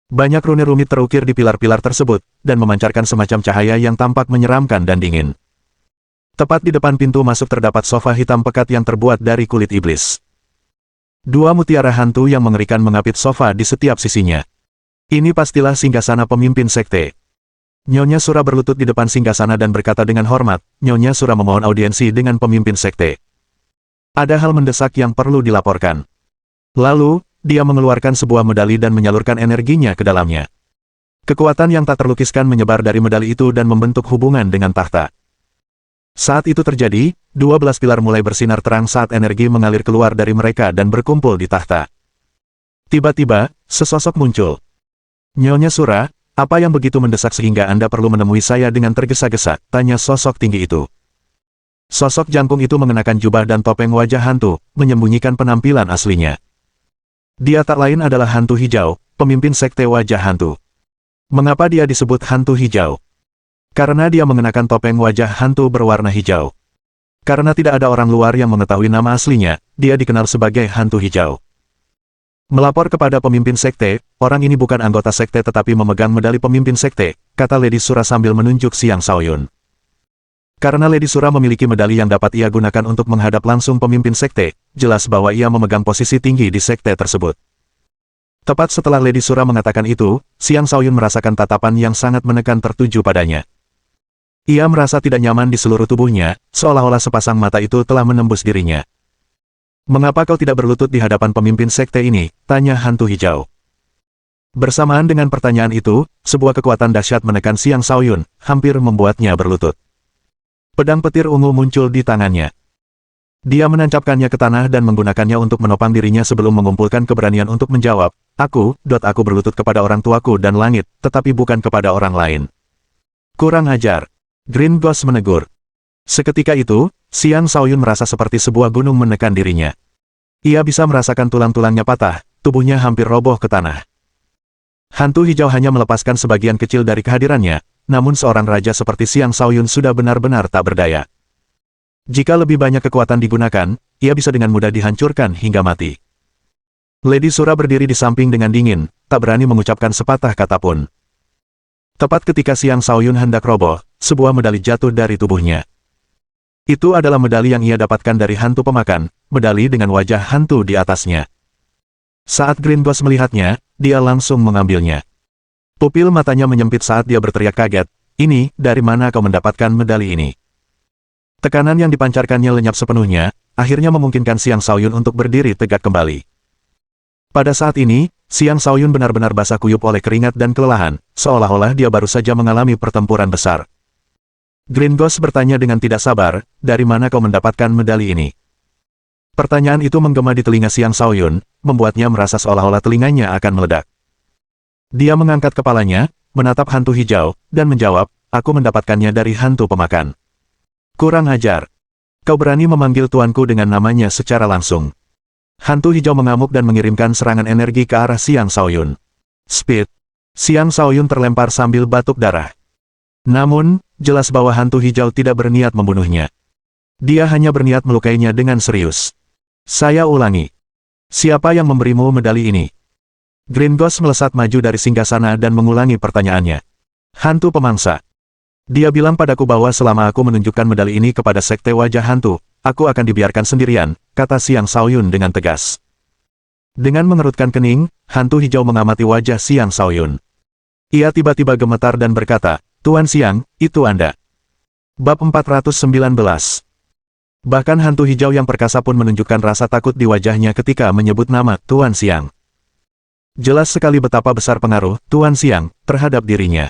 [SPEAKER 1] Banyak rune rumit terukir di pilar-pilar tersebut, dan memancarkan semacam cahaya yang tampak menyeramkan dan dingin. Tepat di depan pintu masuk terdapat sofa hitam pekat yang terbuat dari kulit iblis. Dua mutiara hantu yang mengerikan mengapit sofa di setiap sisinya. Ini pastilah singgasana pemimpin sekte. Nyonya Sura berlutut di depan singgasana dan berkata dengan hormat, "Nyonya Sura memohon audiensi dengan pemimpin sekte. Ada hal mendesak yang perlu dilaporkan." Lalu, dia mengeluarkan sebuah medali dan menyalurkan energinya ke dalamnya. Kekuatan yang tak terlukiskan menyebar dari medali itu dan membentuk hubungan dengan tahta. Saat itu terjadi, 12 pilar mulai bersinar terang saat energi mengalir keluar dari mereka dan berkumpul di tahta. Tiba-tiba, sesosok muncul. "Nyonya Sura, apa yang begitu mendesak sehingga Anda perlu menemui saya dengan tergesa-gesa?" tanya sosok tinggi itu. Sosok jangkung itu mengenakan jubah dan topeng wajah hantu, menyembunyikan penampilan aslinya. Dia tak lain adalah hantu hijau, pemimpin sekte wajah hantu. Mengapa dia disebut hantu hijau? Karena dia mengenakan topeng wajah hantu berwarna hijau. Karena tidak ada orang luar yang mengetahui nama aslinya, dia dikenal sebagai hantu hijau. Melapor kepada pemimpin sekte, orang ini bukan anggota sekte tetapi memegang medali pemimpin sekte, kata Lady Sura sambil menunjuk Xiang Shaoyun. Karena Lady Sura memiliki medali yang dapat ia gunakan untuk menghadap langsung pemimpin sekte, jelas bahwa ia memegang posisi tinggi di sekte tersebut. Tepat setelah Lady Sura mengatakan itu, Xiang Shaoyun merasakan tatapan yang sangat menekan tertuju padanya. Ia merasa tidak nyaman di seluruh tubuhnya, seolah-olah sepasang mata itu telah menembus dirinya. "Mengapa kau tidak berlutut di hadapan pemimpin sekte ini?" tanya hantu hijau. Bersamaan dengan pertanyaan itu, sebuah kekuatan dahsyat menekan Xiang Shaoyun, hampir membuatnya berlutut. Pedang petir ungu muncul di tangannya. Dia menancapkannya ke tanah dan menggunakannya untuk menopang dirinya sebelum mengumpulkan keberanian untuk menjawab, Aku berlutut kepada orang tuaku dan langit, tetapi bukan kepada orang lain." "Kurang ajar." Green Ghost menegur. Seketika itu, Xiang Shaoyun merasa seperti sebuah gunung menekan dirinya. Ia bisa merasakan tulang-tulangnya patah, tubuhnya hampir roboh ke tanah. Hantu hijau hanya melepaskan sebagian kecil dari kehadirannya, namun seorang raja seperti Xiang Shaoyun sudah benar-benar tak berdaya. Jika lebih banyak kekuatan digunakan, ia bisa dengan mudah dihancurkan hingga mati. Lady Sura berdiri di samping dengan dingin, tak berani mengucapkan sepatah kata pun. Tepat ketika Xiang Shaoyun hendak roboh, sebuah medali jatuh dari tubuhnya. Itu adalah medali yang ia dapatkan dari hantu pemakan, medali dengan wajah hantu di atasnya. Saat Green Ghost melihatnya, dia langsung mengambilnya. Pupil matanya menyempit saat dia berteriak kaget, "Ini, dari mana kau mendapatkan medali ini?" Tekanan yang dipancarkannya lenyap sepenuhnya, akhirnya memungkinkan Xiang Shaoyun untuk berdiri tegak kembali. Pada saat ini, Xiang Shaoyun benar-benar basah kuyup oleh keringat dan kelelahan, seolah-olah dia baru saja mengalami pertempuran besar. Green Ghost bertanya dengan tidak sabar, dari mana kau mendapatkan medali ini? Pertanyaan itu menggema di telinga Xiang Shaoyun, membuatnya merasa seolah-olah telinganya akan meledak. Dia mengangkat kepalanya, menatap hantu hijau, dan menjawab, aku mendapatkannya dari hantu pemakan. Kurang ajar. Kau berani memanggil tuanku dengan namanya secara langsung. Hantu hijau mengamuk dan mengirimkan serangan energi ke arah Xiang Shaoyun. Speed. Xiang Shaoyun terlempar sambil batuk darah. Namun, jelas bahwa hantu hijau tidak berniat membunuhnya. Dia hanya berniat melukainya dengan serius. Saya ulangi. Siapa yang memberimu medali ini? Green Ghost melesat maju dari singgasana dan mengulangi pertanyaannya. Hantu pemangsa. Dia bilang padaku bahwa selama aku menunjukkan medali ini kepada sekte wajah hantu, aku akan dibiarkan sendirian, kata Xiang Shaoyun dengan tegas. Dengan mengerutkan kening, hantu hijau mengamati wajah Xiang Shaoyun. Ia tiba-tiba gemetar dan berkata, Tuan Xiang, itu Anda. Bab 419. Bahkan hantu hijau yang perkasa pun menunjukkan rasa takut di wajahnya ketika menyebut nama Tuan Xiang. Jelas sekali betapa besar pengaruh Tuan Xiang terhadap dirinya.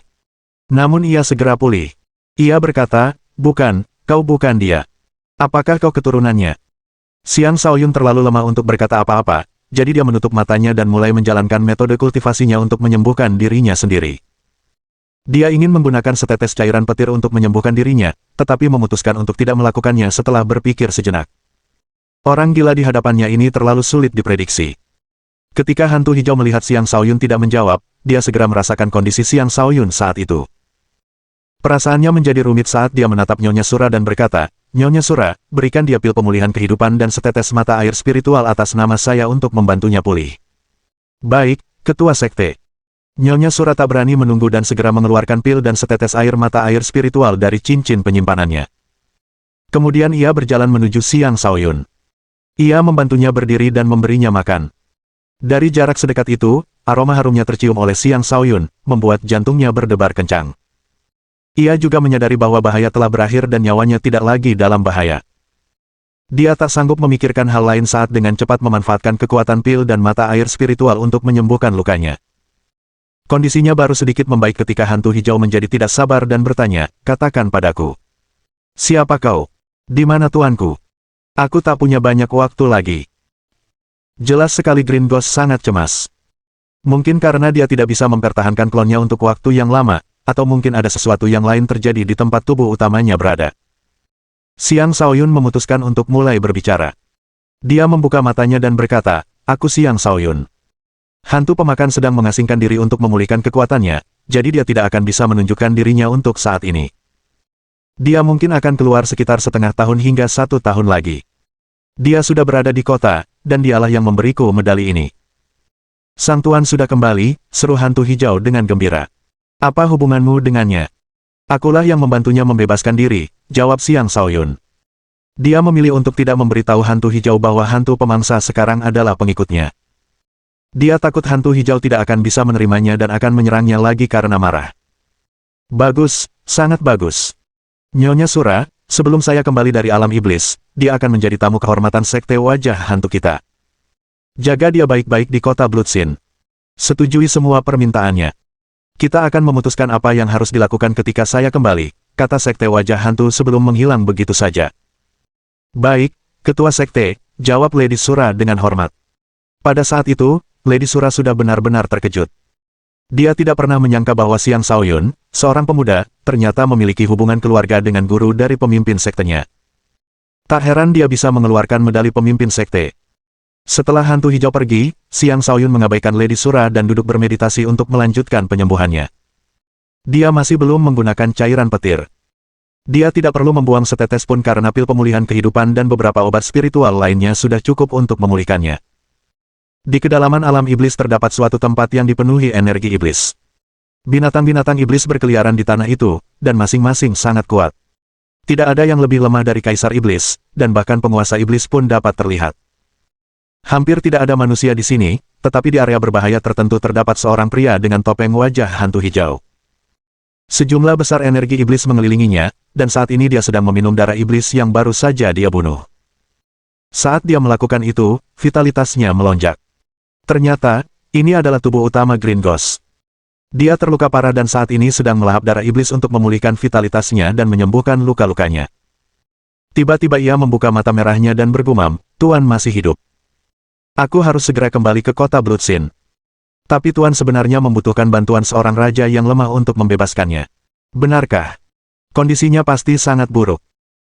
[SPEAKER 1] Namun ia segera pulih. Ia berkata, bukan, kau bukan dia. Apakah kau keturunannya? Xiang Shaoyun terlalu lemah untuk berkata apa-apa, jadi dia menutup matanya dan mulai menjalankan metode kultivasinya untuk menyembuhkan dirinya sendiri. Dia ingin menggunakan setetes cairan petir untuk menyembuhkan dirinya, tetapi memutuskan untuk tidak melakukannya setelah berpikir sejenak. Orang gila di hadapannya ini terlalu sulit diprediksi. Ketika hantu hijau melihat Xiang Shaoyun tidak menjawab, dia segera merasakan kondisi Xiang Shaoyun saat itu. Perasaannya menjadi rumit saat dia menatap Nyonya Sura dan berkata, Nyonya Sura, berikan dia pil pemulihan kehidupan dan setetes mata air spiritual atas nama saya untuk membantunya pulih. Baik, Ketua Sekte. Nyonya Sura tak berani menunggu dan segera mengeluarkan pil dan setetes air mata air spiritual dari cincin penyimpanannya. Kemudian ia berjalan menuju Xiang Shaoyun. Ia membantunya berdiri dan memberinya makan. Dari jarak sedekat itu, aroma harumnya tercium oleh Xiang Shaoyun, membuat jantungnya berdebar kencang. Ia juga menyadari bahwa bahaya telah berakhir dan nyawanya tidak lagi dalam bahaya. Dia tak sanggup memikirkan hal lain saat dengan cepat memanfaatkan kekuatan pil dan mata air spiritual untuk menyembuhkan lukanya. Kondisinya baru sedikit membaik ketika hantu hijau menjadi tidak sabar dan bertanya, katakan padaku. Siapa kau? Di mana tuanku? Aku tak punya banyak waktu lagi. Jelas sekali Green Ghost sangat cemas. Mungkin karena dia tidak bisa mempertahankan klonnya untuk waktu yang lama, atau mungkin ada sesuatu yang lain terjadi di tempat tubuh utamanya berada. Xiang Shaoyun memutuskan untuk mulai berbicara. Dia membuka matanya dan berkata, aku Xiang Shaoyun. Hantu pemakan sedang mengasingkan diri untuk memulihkan kekuatannya, jadi dia tidak akan bisa menunjukkan dirinya untuk saat ini. Dia mungkin akan keluar sekitar setengah tahun hingga 1 tahun lagi. Dia sudah berada di kota, dan dialah yang memberiku medali ini. Sang Tuan sudah kembali, seru hantu hijau dengan gembira. Apa hubunganmu dengannya? Akulah yang membantunya membebaskan diri, jawab Xiang Shaoyun. Dia memilih untuk tidak memberitahu hantu hijau bahwa hantu pemangsa sekarang adalah pengikutnya. Dia takut hantu hijau tidak akan bisa menerimanya dan akan menyerangnya lagi karena marah. Bagus, sangat bagus. Nyonya Sura, sebelum saya kembali dari alam iblis, dia akan menjadi tamu kehormatan sekte wajah hantu kita. Jaga dia baik-baik di kota Bloodsin. Setujui semua permintaannya. Kita akan memutuskan apa yang harus dilakukan ketika saya kembali, kata sekte wajah hantu sebelum menghilang begitu saja. Baik, Ketua Sekte, jawab Lady Sura dengan hormat. Pada saat itu, Lady Sura sudah benar-benar terkejut. Dia tidak pernah menyangka bahwa Xiang Shaoyun, seorang pemuda, ternyata memiliki hubungan keluarga dengan guru dari pemimpin sektenya. Tak heran dia bisa mengeluarkan medali pemimpin sekte. Setelah hantu hijau pergi, Xiang Shaoyun mengabaikan Lady Sura dan duduk bermeditasi untuk melanjutkan penyembuhannya. Dia masih belum menggunakan cairan petir. Dia tidak perlu membuang setetes pun karena pil pemulihan kehidupan dan beberapa obat spiritual lainnya sudah cukup untuk memulihkannya. Di kedalaman alam iblis terdapat suatu tempat yang dipenuhi energi iblis. Binatang-binatang iblis berkeliaran di tanah itu, dan masing-masing sangat kuat. Tidak ada yang lebih lemah dari Kaisar Iblis, dan bahkan penguasa iblis pun dapat terlihat. Hampir tidak ada manusia di sini, tetapi di area berbahaya tertentu terdapat seorang pria dengan topeng wajah hantu hijau. Sejumlah besar energi iblis mengelilinginya, dan saat ini dia sedang meminum darah iblis yang baru saja dia bunuh. Saat dia melakukan itu, vitalitasnya melonjak. Ternyata, ini adalah tubuh utama Green Ghost. Dia terluka parah dan saat ini sedang melahap darah iblis untuk memulihkan vitalitasnya dan menyembuhkan luka-lukanya. Tiba-tiba ia membuka mata merahnya dan bergumam, Tuan masih hidup. Aku harus segera kembali ke kota Bloodsin. Tapi Tuan sebenarnya membutuhkan bantuan seorang raja yang lemah untuk membebaskannya. Benarkah? Kondisinya pasti sangat buruk.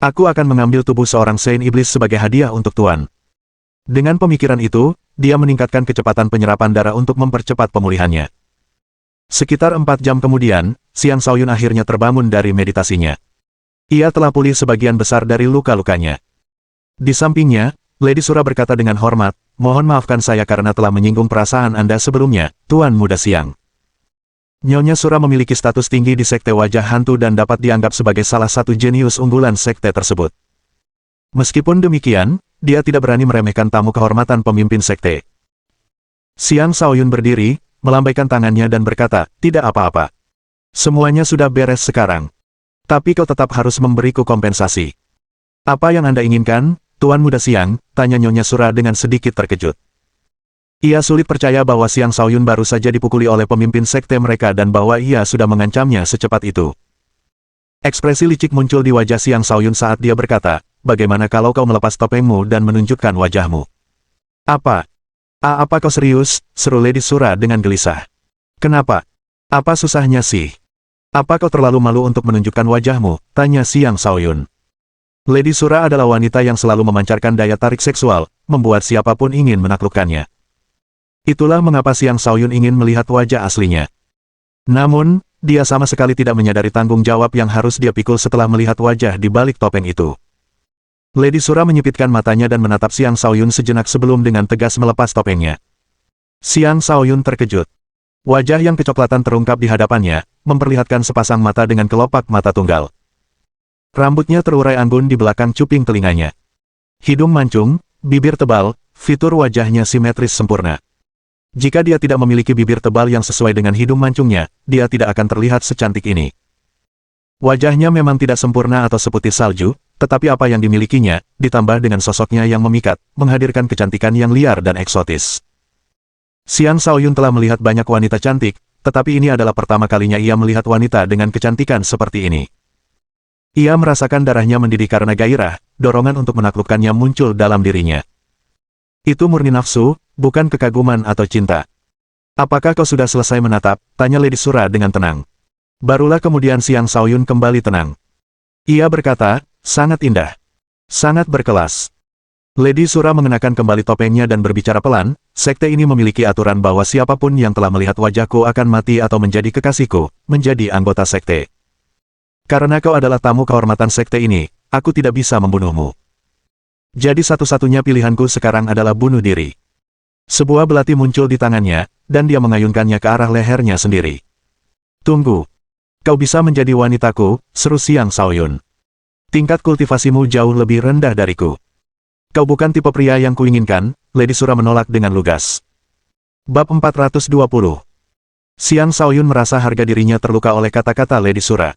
[SPEAKER 1] Aku akan mengambil tubuh seorang Saint Iblis sebagai hadiah untuk Tuan. Dengan pemikiran itu, dia meningkatkan kecepatan penyerapan darah untuk mempercepat pemulihannya. Sekitar 4 jam kemudian, Xiang Shaoyun akhirnya terbangun dari meditasinya. Ia telah pulih sebagian besar dari luka-lukanya. Di sampingnya, Lady Sura berkata dengan hormat, mohon maafkan saya karena telah menyinggung perasaan Anda sebelumnya, Tuan Muda Xiang. Nyonya Sura memiliki status tinggi di sekte wajah hantu dan dapat dianggap sebagai salah satu jenius unggulan sekte tersebut. Meskipun demikian, dia tidak berani meremehkan tamu kehormatan pemimpin sekte. Xiang Shaoyun berdiri, melambaikan tangannya dan berkata, tidak apa-apa. Semuanya sudah beres sekarang. Tapi kau tetap harus memberiku kompensasi. Apa yang Anda inginkan, Tuan Muda Xiang? Tanya Nyonya Sura dengan sedikit terkejut. Ia sulit percaya bahwa Xiang Shaoyun baru saja dipukuli oleh pemimpin sekte mereka dan bahwa ia sudah mengancamnya secepat itu. Ekspresi licik muncul di wajah Xiang Shaoyun saat dia berkata, bagaimana kalau kau melepas topengmu dan menunjukkan wajahmu? Apa? Apa kau serius? Seru Lady Sura dengan gelisah. Kenapa? Apa susahnya sih? Apa kau terlalu malu untuk menunjukkan wajahmu? Tanya Xiang Shaoyun. Lady Sura adalah wanita yang selalu memancarkan daya tarik seksual, membuat siapapun ingin menaklukkannya. Itulah mengapa Xiang Shaoyun ingin melihat wajah aslinya. Namun, dia sama sekali tidak menyadari tanggung jawab yang harus dia pikul setelah melihat wajah di balik topeng itu. Lady Sura menyipitkan matanya dan menatap Xiang Shaoyun sejenak sebelum dengan tegas melepas topengnya. Xiang Shaoyun terkejut. Wajah yang kecoklatan terungkap di hadapannya, memperlihatkan sepasang mata dengan kelopak mata tunggal. Rambutnya terurai anggun di belakang cuping telinganya. Hidung mancung, bibir tebal, fitur wajahnya simetris sempurna. Jika dia tidak memiliki bibir tebal yang sesuai dengan hidung mancungnya, dia tidak akan terlihat secantik ini. Wajahnya memang tidak sempurna atau seputih salju, tetapi apa yang dimilikinya, ditambah dengan sosoknya yang memikat, menghadirkan kecantikan yang liar dan eksotis. Xiang Shaoyun telah melihat banyak wanita cantik, tetapi ini adalah pertama kalinya ia melihat wanita dengan kecantikan seperti ini. Ia merasakan darahnya mendidih karena gairah, dorongan untuk menaklukkannya muncul dalam dirinya. Itu murni nafsu, bukan kekaguman atau cinta. Apakah kau sudah selesai menatap? Tanya Lady Sura dengan tenang. Barulah kemudian Xiang Shaoyun kembali tenang. Ia berkata, sangat indah. Sangat berkelas. Lady Sura mengenakan kembali topengnya dan berbicara pelan, sekte ini memiliki aturan bahwa siapapun yang telah melihat wajahku akan mati atau menjadi kekasihku, menjadi anggota sekte. Karena kau adalah tamu kehormatan sekte ini, aku tidak bisa membunuhmu. Jadi satu-satunya pilihanku sekarang adalah bunuh diri. Sebuah belati muncul di tangannya, dan dia mengayunkannya ke arah lehernya sendiri. Tunggu. Kau bisa menjadi wanitaku, seru Xiang Shaoyun. Tingkat kultivasimu jauh lebih rendah dariku. Kau bukan tipe pria yang kuinginkan, Lady Sura menolak dengan lugas. Bab 420. Xiang Shaoyun merasa harga dirinya terluka oleh kata-kata Lady Sura.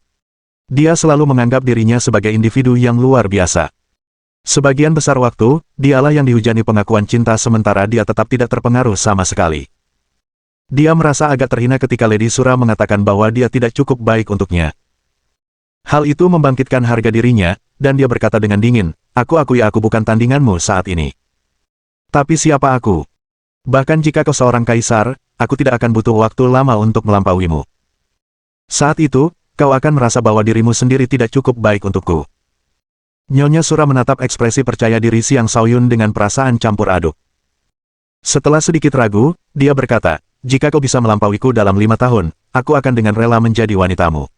[SPEAKER 1] Dia selalu menganggap dirinya sebagai individu yang luar biasa. Sebagian besar waktu, dialah yang dihujani pengakuan cinta sementara dia tetap tidak terpengaruh sama sekali. Dia merasa agak terhina ketika Lady Sura mengatakan bahwa dia tidak cukup baik untuknya. Hal itu membangkitkan harga dirinya, dan dia berkata dengan dingin, aku akui aku bukan tandinganmu saat ini. Tapi siapa aku? Bahkan jika kau seorang kaisar, aku tidak akan butuh waktu lama untuk melampauimu. Saat itu, kau akan merasa bahwa dirimu sendiri tidak cukup baik untukku. Nyonya Sura menatap ekspresi percaya diri Xiang Shaoyun dengan perasaan campur aduk. Setelah sedikit ragu, dia berkata, jika kau bisa melampauiku dalam 5 tahun, aku akan dengan rela menjadi wanitamu.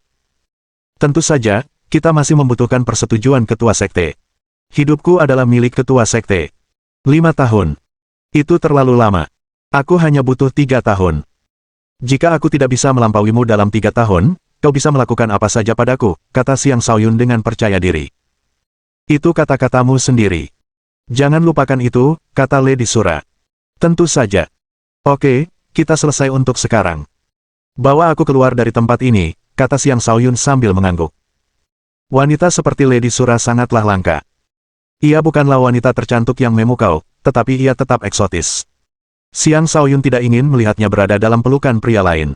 [SPEAKER 1] Tentu saja, kita masih membutuhkan persetujuan ketua sekte. Hidupku adalah milik ketua sekte. 5 tahun. Itu terlalu lama. Aku hanya butuh 3 tahun. Jika aku tidak bisa melampauimu dalam 3 tahun, kau bisa melakukan apa saja padaku, kata Xiang Shaoyun dengan percaya diri. Itu kata-katamu sendiri. Jangan lupakan itu, kata Lady Sura. Tentu saja. Oke, kita selesai untuk sekarang. Bawa aku keluar dari tempat ini, kata Xiang Shaoyun sambil mengangguk. Wanita seperti Lady Sura sangatlah langka. Ia bukanlah wanita tercantik yang memukau, tetapi ia tetap eksotis. Siang Shaoyun tidak ingin melihatnya berada dalam pelukan pria lain.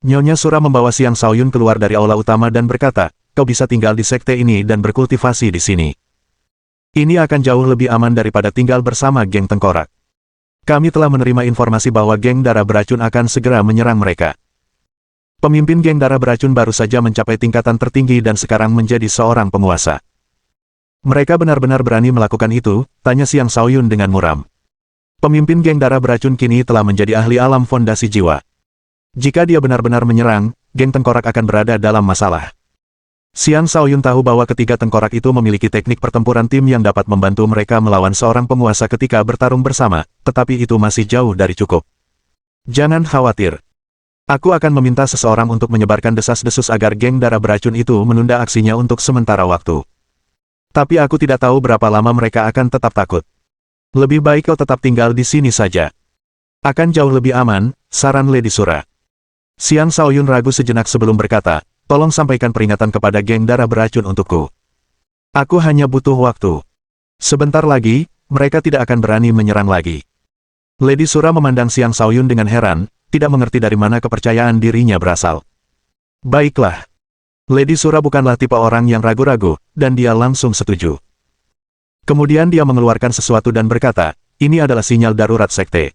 [SPEAKER 1] Nyonya Sura membawa Siang Shaoyun keluar dari aula utama dan berkata, kau bisa tinggal di sekte ini dan berkultivasi di sini. Ini akan jauh lebih aman daripada tinggal bersama geng tengkorak. Kami telah menerima informasi bahwa geng darah beracun akan segera menyerang mereka. Pemimpin geng darah beracun baru saja mencapai tingkatan tertinggi dan sekarang menjadi seorang penguasa. Mereka benar-benar berani melakukan itu, tanya Siang Shaoyun dengan muram. Pemimpin geng darah beracun kini telah menjadi ahli alam fondasi jiwa. Jika dia benar-benar menyerang, geng tengkorak akan berada dalam masalah. Siang Shaoyun tahu bahwa ketiga tengkorak itu memiliki teknik pertempuran tim yang dapat membantu mereka melawan seorang penguasa ketika bertarung bersama, tetapi itu masih jauh dari cukup. Jangan khawatir. Aku akan meminta seseorang untuk menyebarkan desas-desus agar geng darah beracun itu menunda aksinya untuk sementara waktu. Tapi aku tidak tahu berapa lama mereka akan tetap takut. Lebih baik kau tetap tinggal di sini saja. Akan jauh lebih aman, saran Lady Sura. Siang Shaoyun ragu sejenak sebelum berkata, tolong sampaikan peringatan kepada geng darah beracun untukku. Aku hanya butuh waktu. Sebentar lagi, mereka tidak akan berani menyerang lagi. Lady Sura memandang Siang Shaoyun dengan heran, tidak mengerti dari mana kepercayaan dirinya berasal. Baiklah. Lady Sura bukanlah tipe orang yang ragu-ragu, dan dia langsung setuju. Kemudian dia mengeluarkan sesuatu dan berkata, ini adalah sinyal darurat sekte.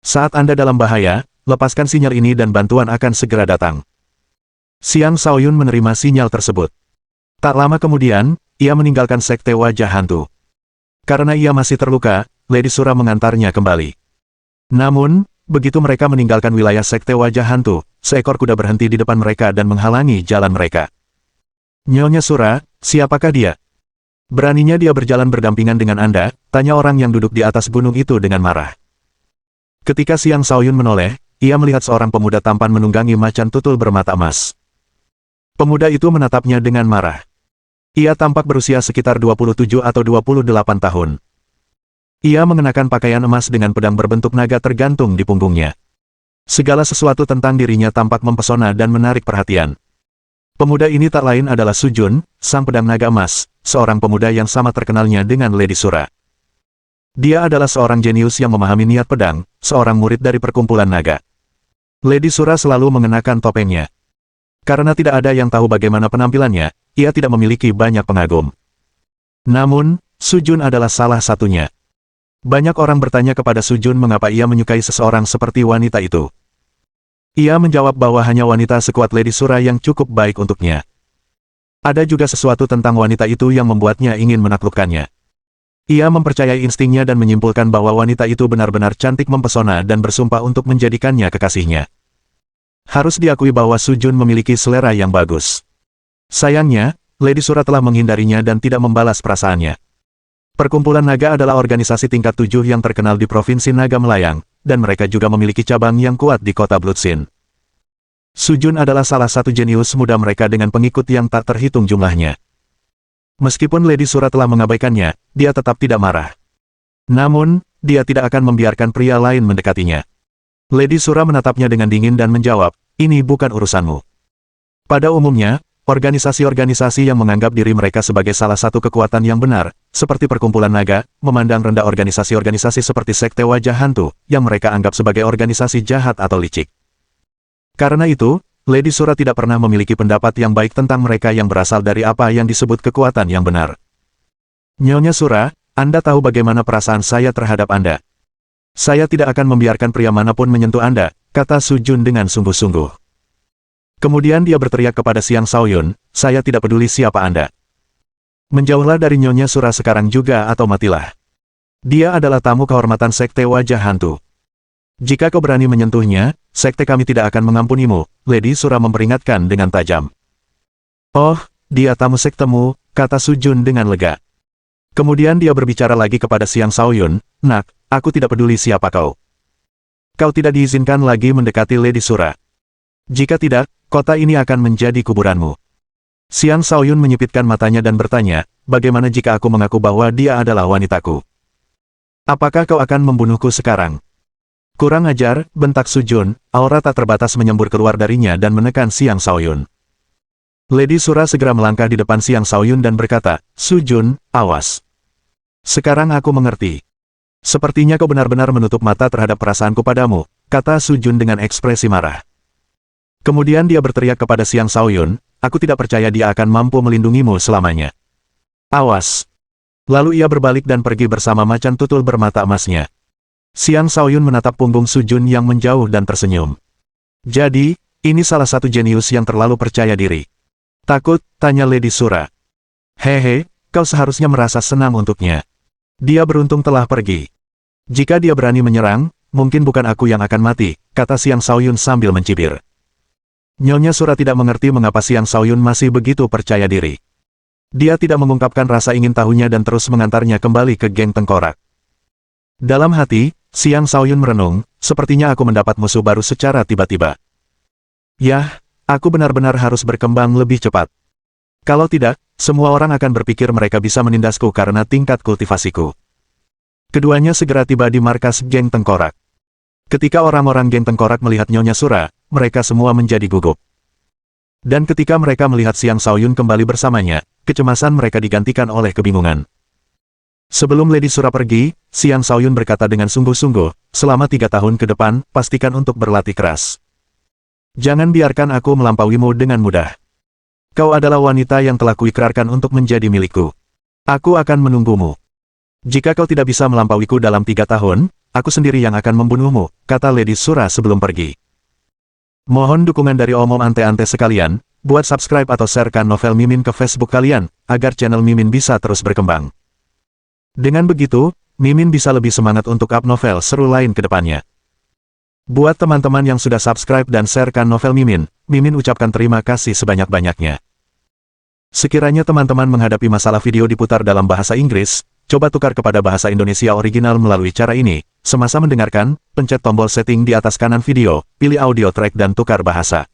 [SPEAKER 1] Saat Anda dalam bahaya, lepaskan sinyal ini dan bantuan akan segera datang. Siang Shaoyun menerima sinyal tersebut. Tak lama kemudian, ia meninggalkan sekte wajah hantu. Karena ia masih terluka, Lady Sura mengantarnya kembali. Namun, begitu mereka meninggalkan wilayah sekte wajah hantu, seekor kuda berhenti di depan mereka dan menghalangi jalan mereka. Nyonya Sura, siapakah dia? Beraninya dia berjalan berdampingan dengan Anda, tanya orang yang duduk di atas gunung itu dengan marah. Ketika Siang Shaoyun menoleh, ia melihat seorang pemuda tampan menunggangi macan tutul bermata emas. Pemuda itu menatapnya dengan marah. Ia tampak berusia sekitar 27 atau 28 tahun. Ia mengenakan pakaian emas dengan pedang berbentuk naga tergantung di punggungnya. Segala sesuatu tentang dirinya tampak mempesona dan menarik perhatian. Pemuda ini tak lain adalah Sujun, sang pedang naga emas, seorang pemuda yang sama terkenalnya dengan Lady Sura. Dia adalah seorang jenius yang memahami niat pedang, seorang murid dari perkumpulan naga. Lady Sura selalu mengenakan topengnya. Karena tidak ada yang tahu bagaimana penampilannya, ia tidak memiliki banyak pengagum. Namun, Sujun adalah salah satunya. Banyak orang bertanya kepada Sujun mengapa ia menyukai seseorang seperti wanita itu. Ia menjawab bahwa hanya wanita sekuat Lady Sura yang cukup baik untuknya. Ada juga sesuatu tentang wanita itu yang membuatnya ingin menaklukkannya. Ia mempercayai instingnya dan menyimpulkan bahwa wanita itu benar-benar cantik mempesona dan bersumpah untuk menjadikannya kekasihnya. Harus diakui bahwa Sujun memiliki selera yang bagus. Sayangnya, Lady Sura telah menghindarinya dan tidak membalas perasaannya. Perkumpulan Naga adalah organisasi tingkat 7 yang terkenal di Provinsi Naga Melayang, dan mereka juga memiliki cabang yang kuat di kota Bloodsin. Sujun adalah salah satu jenius muda mereka dengan pengikut yang tak terhitung jumlahnya. Meskipun Lady Sura telah mengabaikannya, dia tetap tidak marah. Namun, dia tidak akan membiarkan pria lain mendekatinya. Lady Sura menatapnya dengan dingin dan menjawab, ini bukan urusanmu. Pada umumnya, organisasi-organisasi yang menganggap diri mereka sebagai salah satu kekuatan yang benar, seperti Perkumpulan Naga, memandang rendah organisasi-organisasi seperti Sekte Wajah Hantu, yang mereka anggap sebagai organisasi jahat atau licik. Karena itu, Lady Sura tidak pernah memiliki pendapat yang baik tentang mereka yang berasal dari apa yang disebut kekuatan yang benar. Nyonya Sura, Anda tahu bagaimana perasaan saya terhadap Anda. Saya tidak akan membiarkan pria manapun menyentuh Anda, kata Sujun dengan sungguh-sungguh. Kemudian dia berteriak kepada Siang Shaoyun, saya tidak peduli siapa Anda. Menjauhlah dari Nyonya Sura sekarang juga atau matilah. Dia adalah tamu kehormatan Sekte Wajah Hantu. Jika kau berani menyentuhnya, sekte kami tidak akan mengampunimu, Lady Sura memperingatkan dengan tajam. Oh, dia tamu sektemu, kata Sujun dengan lega. Kemudian dia berbicara lagi kepada Siang Shaoyun, nak, aku tidak peduli siapa kau. Kau tidak diizinkan lagi mendekati Lady Sura. Jika tidak, kota ini akan menjadi kuburanmu. Siang Shaoyun menyipitkan matanya dan bertanya, bagaimana jika aku mengaku bahwa dia adalah wanitaku? Apakah kau akan membunuhku sekarang? Kurang ajar, bentak Sujun, aura tak terbatas menyembur keluar darinya dan menekan Siang Shaoyun. Lady Sura segera melangkah di depan Siang Shaoyun dan berkata, Sujun, awas. Sekarang aku mengerti. Sepertinya kau benar-benar menutup mata terhadap perasaanku padamu, kata Su Jun dengan ekspresi marah. Kemudian dia berteriak kepada Xiang Shaoyun, aku tidak percaya dia akan mampu melindungimu selamanya. Awas! Lalu ia berbalik dan pergi bersama macan tutul bermata emasnya. Xiang Shaoyun menatap punggung Su Jun yang menjauh dan tersenyum. Jadi, ini salah satu jenius yang terlalu percaya diri. Takut? Tanya Lady Sura. Hehe, kau seharusnya merasa senang untuknya. Dia beruntung telah pergi. Jika dia berani menyerang, mungkin bukan aku yang akan mati, kata Xiang Shaoyun sambil mencibir. Nyonya Sura tidak mengerti mengapa Xiang Shaoyun masih begitu percaya diri. Dia tidak mengungkapkan rasa ingin tahunya dan terus mengantarnya kembali ke geng tengkorak. Dalam hati, Xiang Shaoyun merenung, sepertinya aku mendapat musuh baru secara tiba-tiba. Yah, aku benar-benar harus berkembang lebih cepat. Kalau tidak, semua orang akan berpikir mereka bisa menindasku karena tingkat kultivasiku. Keduanya segera tiba di markas geng tengkorak. Ketika orang-orang geng tengkorak melihat Nyonya Sura, mereka semua menjadi gugup. Dan ketika mereka melihat Xiang Shaoyun kembali bersamanya, kecemasan mereka digantikan oleh kebingungan. Sebelum Lady Sura pergi, Xiang Shaoyun berkata dengan sungguh-sungguh, selama 3 tahun ke depan, pastikan untuk berlatih keras. Jangan biarkan aku melampauimu dengan mudah. Kau adalah wanita yang telah kuikrarkan untuk menjadi milikku. Aku akan menunggumu. Jika kau tidak bisa melampauiku dalam 3 tahun, aku sendiri yang akan membunuhmu, kata Lady Sura sebelum pergi. Mohon dukungan dari omom ante-ante sekalian, buat subscribe atau sharekan novel Mimin ke Facebook kalian, agar channel Mimin bisa terus berkembang. Dengan begitu, Mimin bisa lebih semangat untuk up novel seru lain ke depannya. Buat teman-teman yang sudah subscribe dan sharekan novel Mimin, Mimin ucapkan terima kasih sebanyak-banyaknya. Sekiranya teman-teman menghadapi masalah video diputar dalam bahasa Inggris, coba tukar kepada bahasa Indonesia original melalui cara ini. Semasa mendengarkan, pencet tombol setting di atas kanan video, pilih audio track dan tukar bahasa.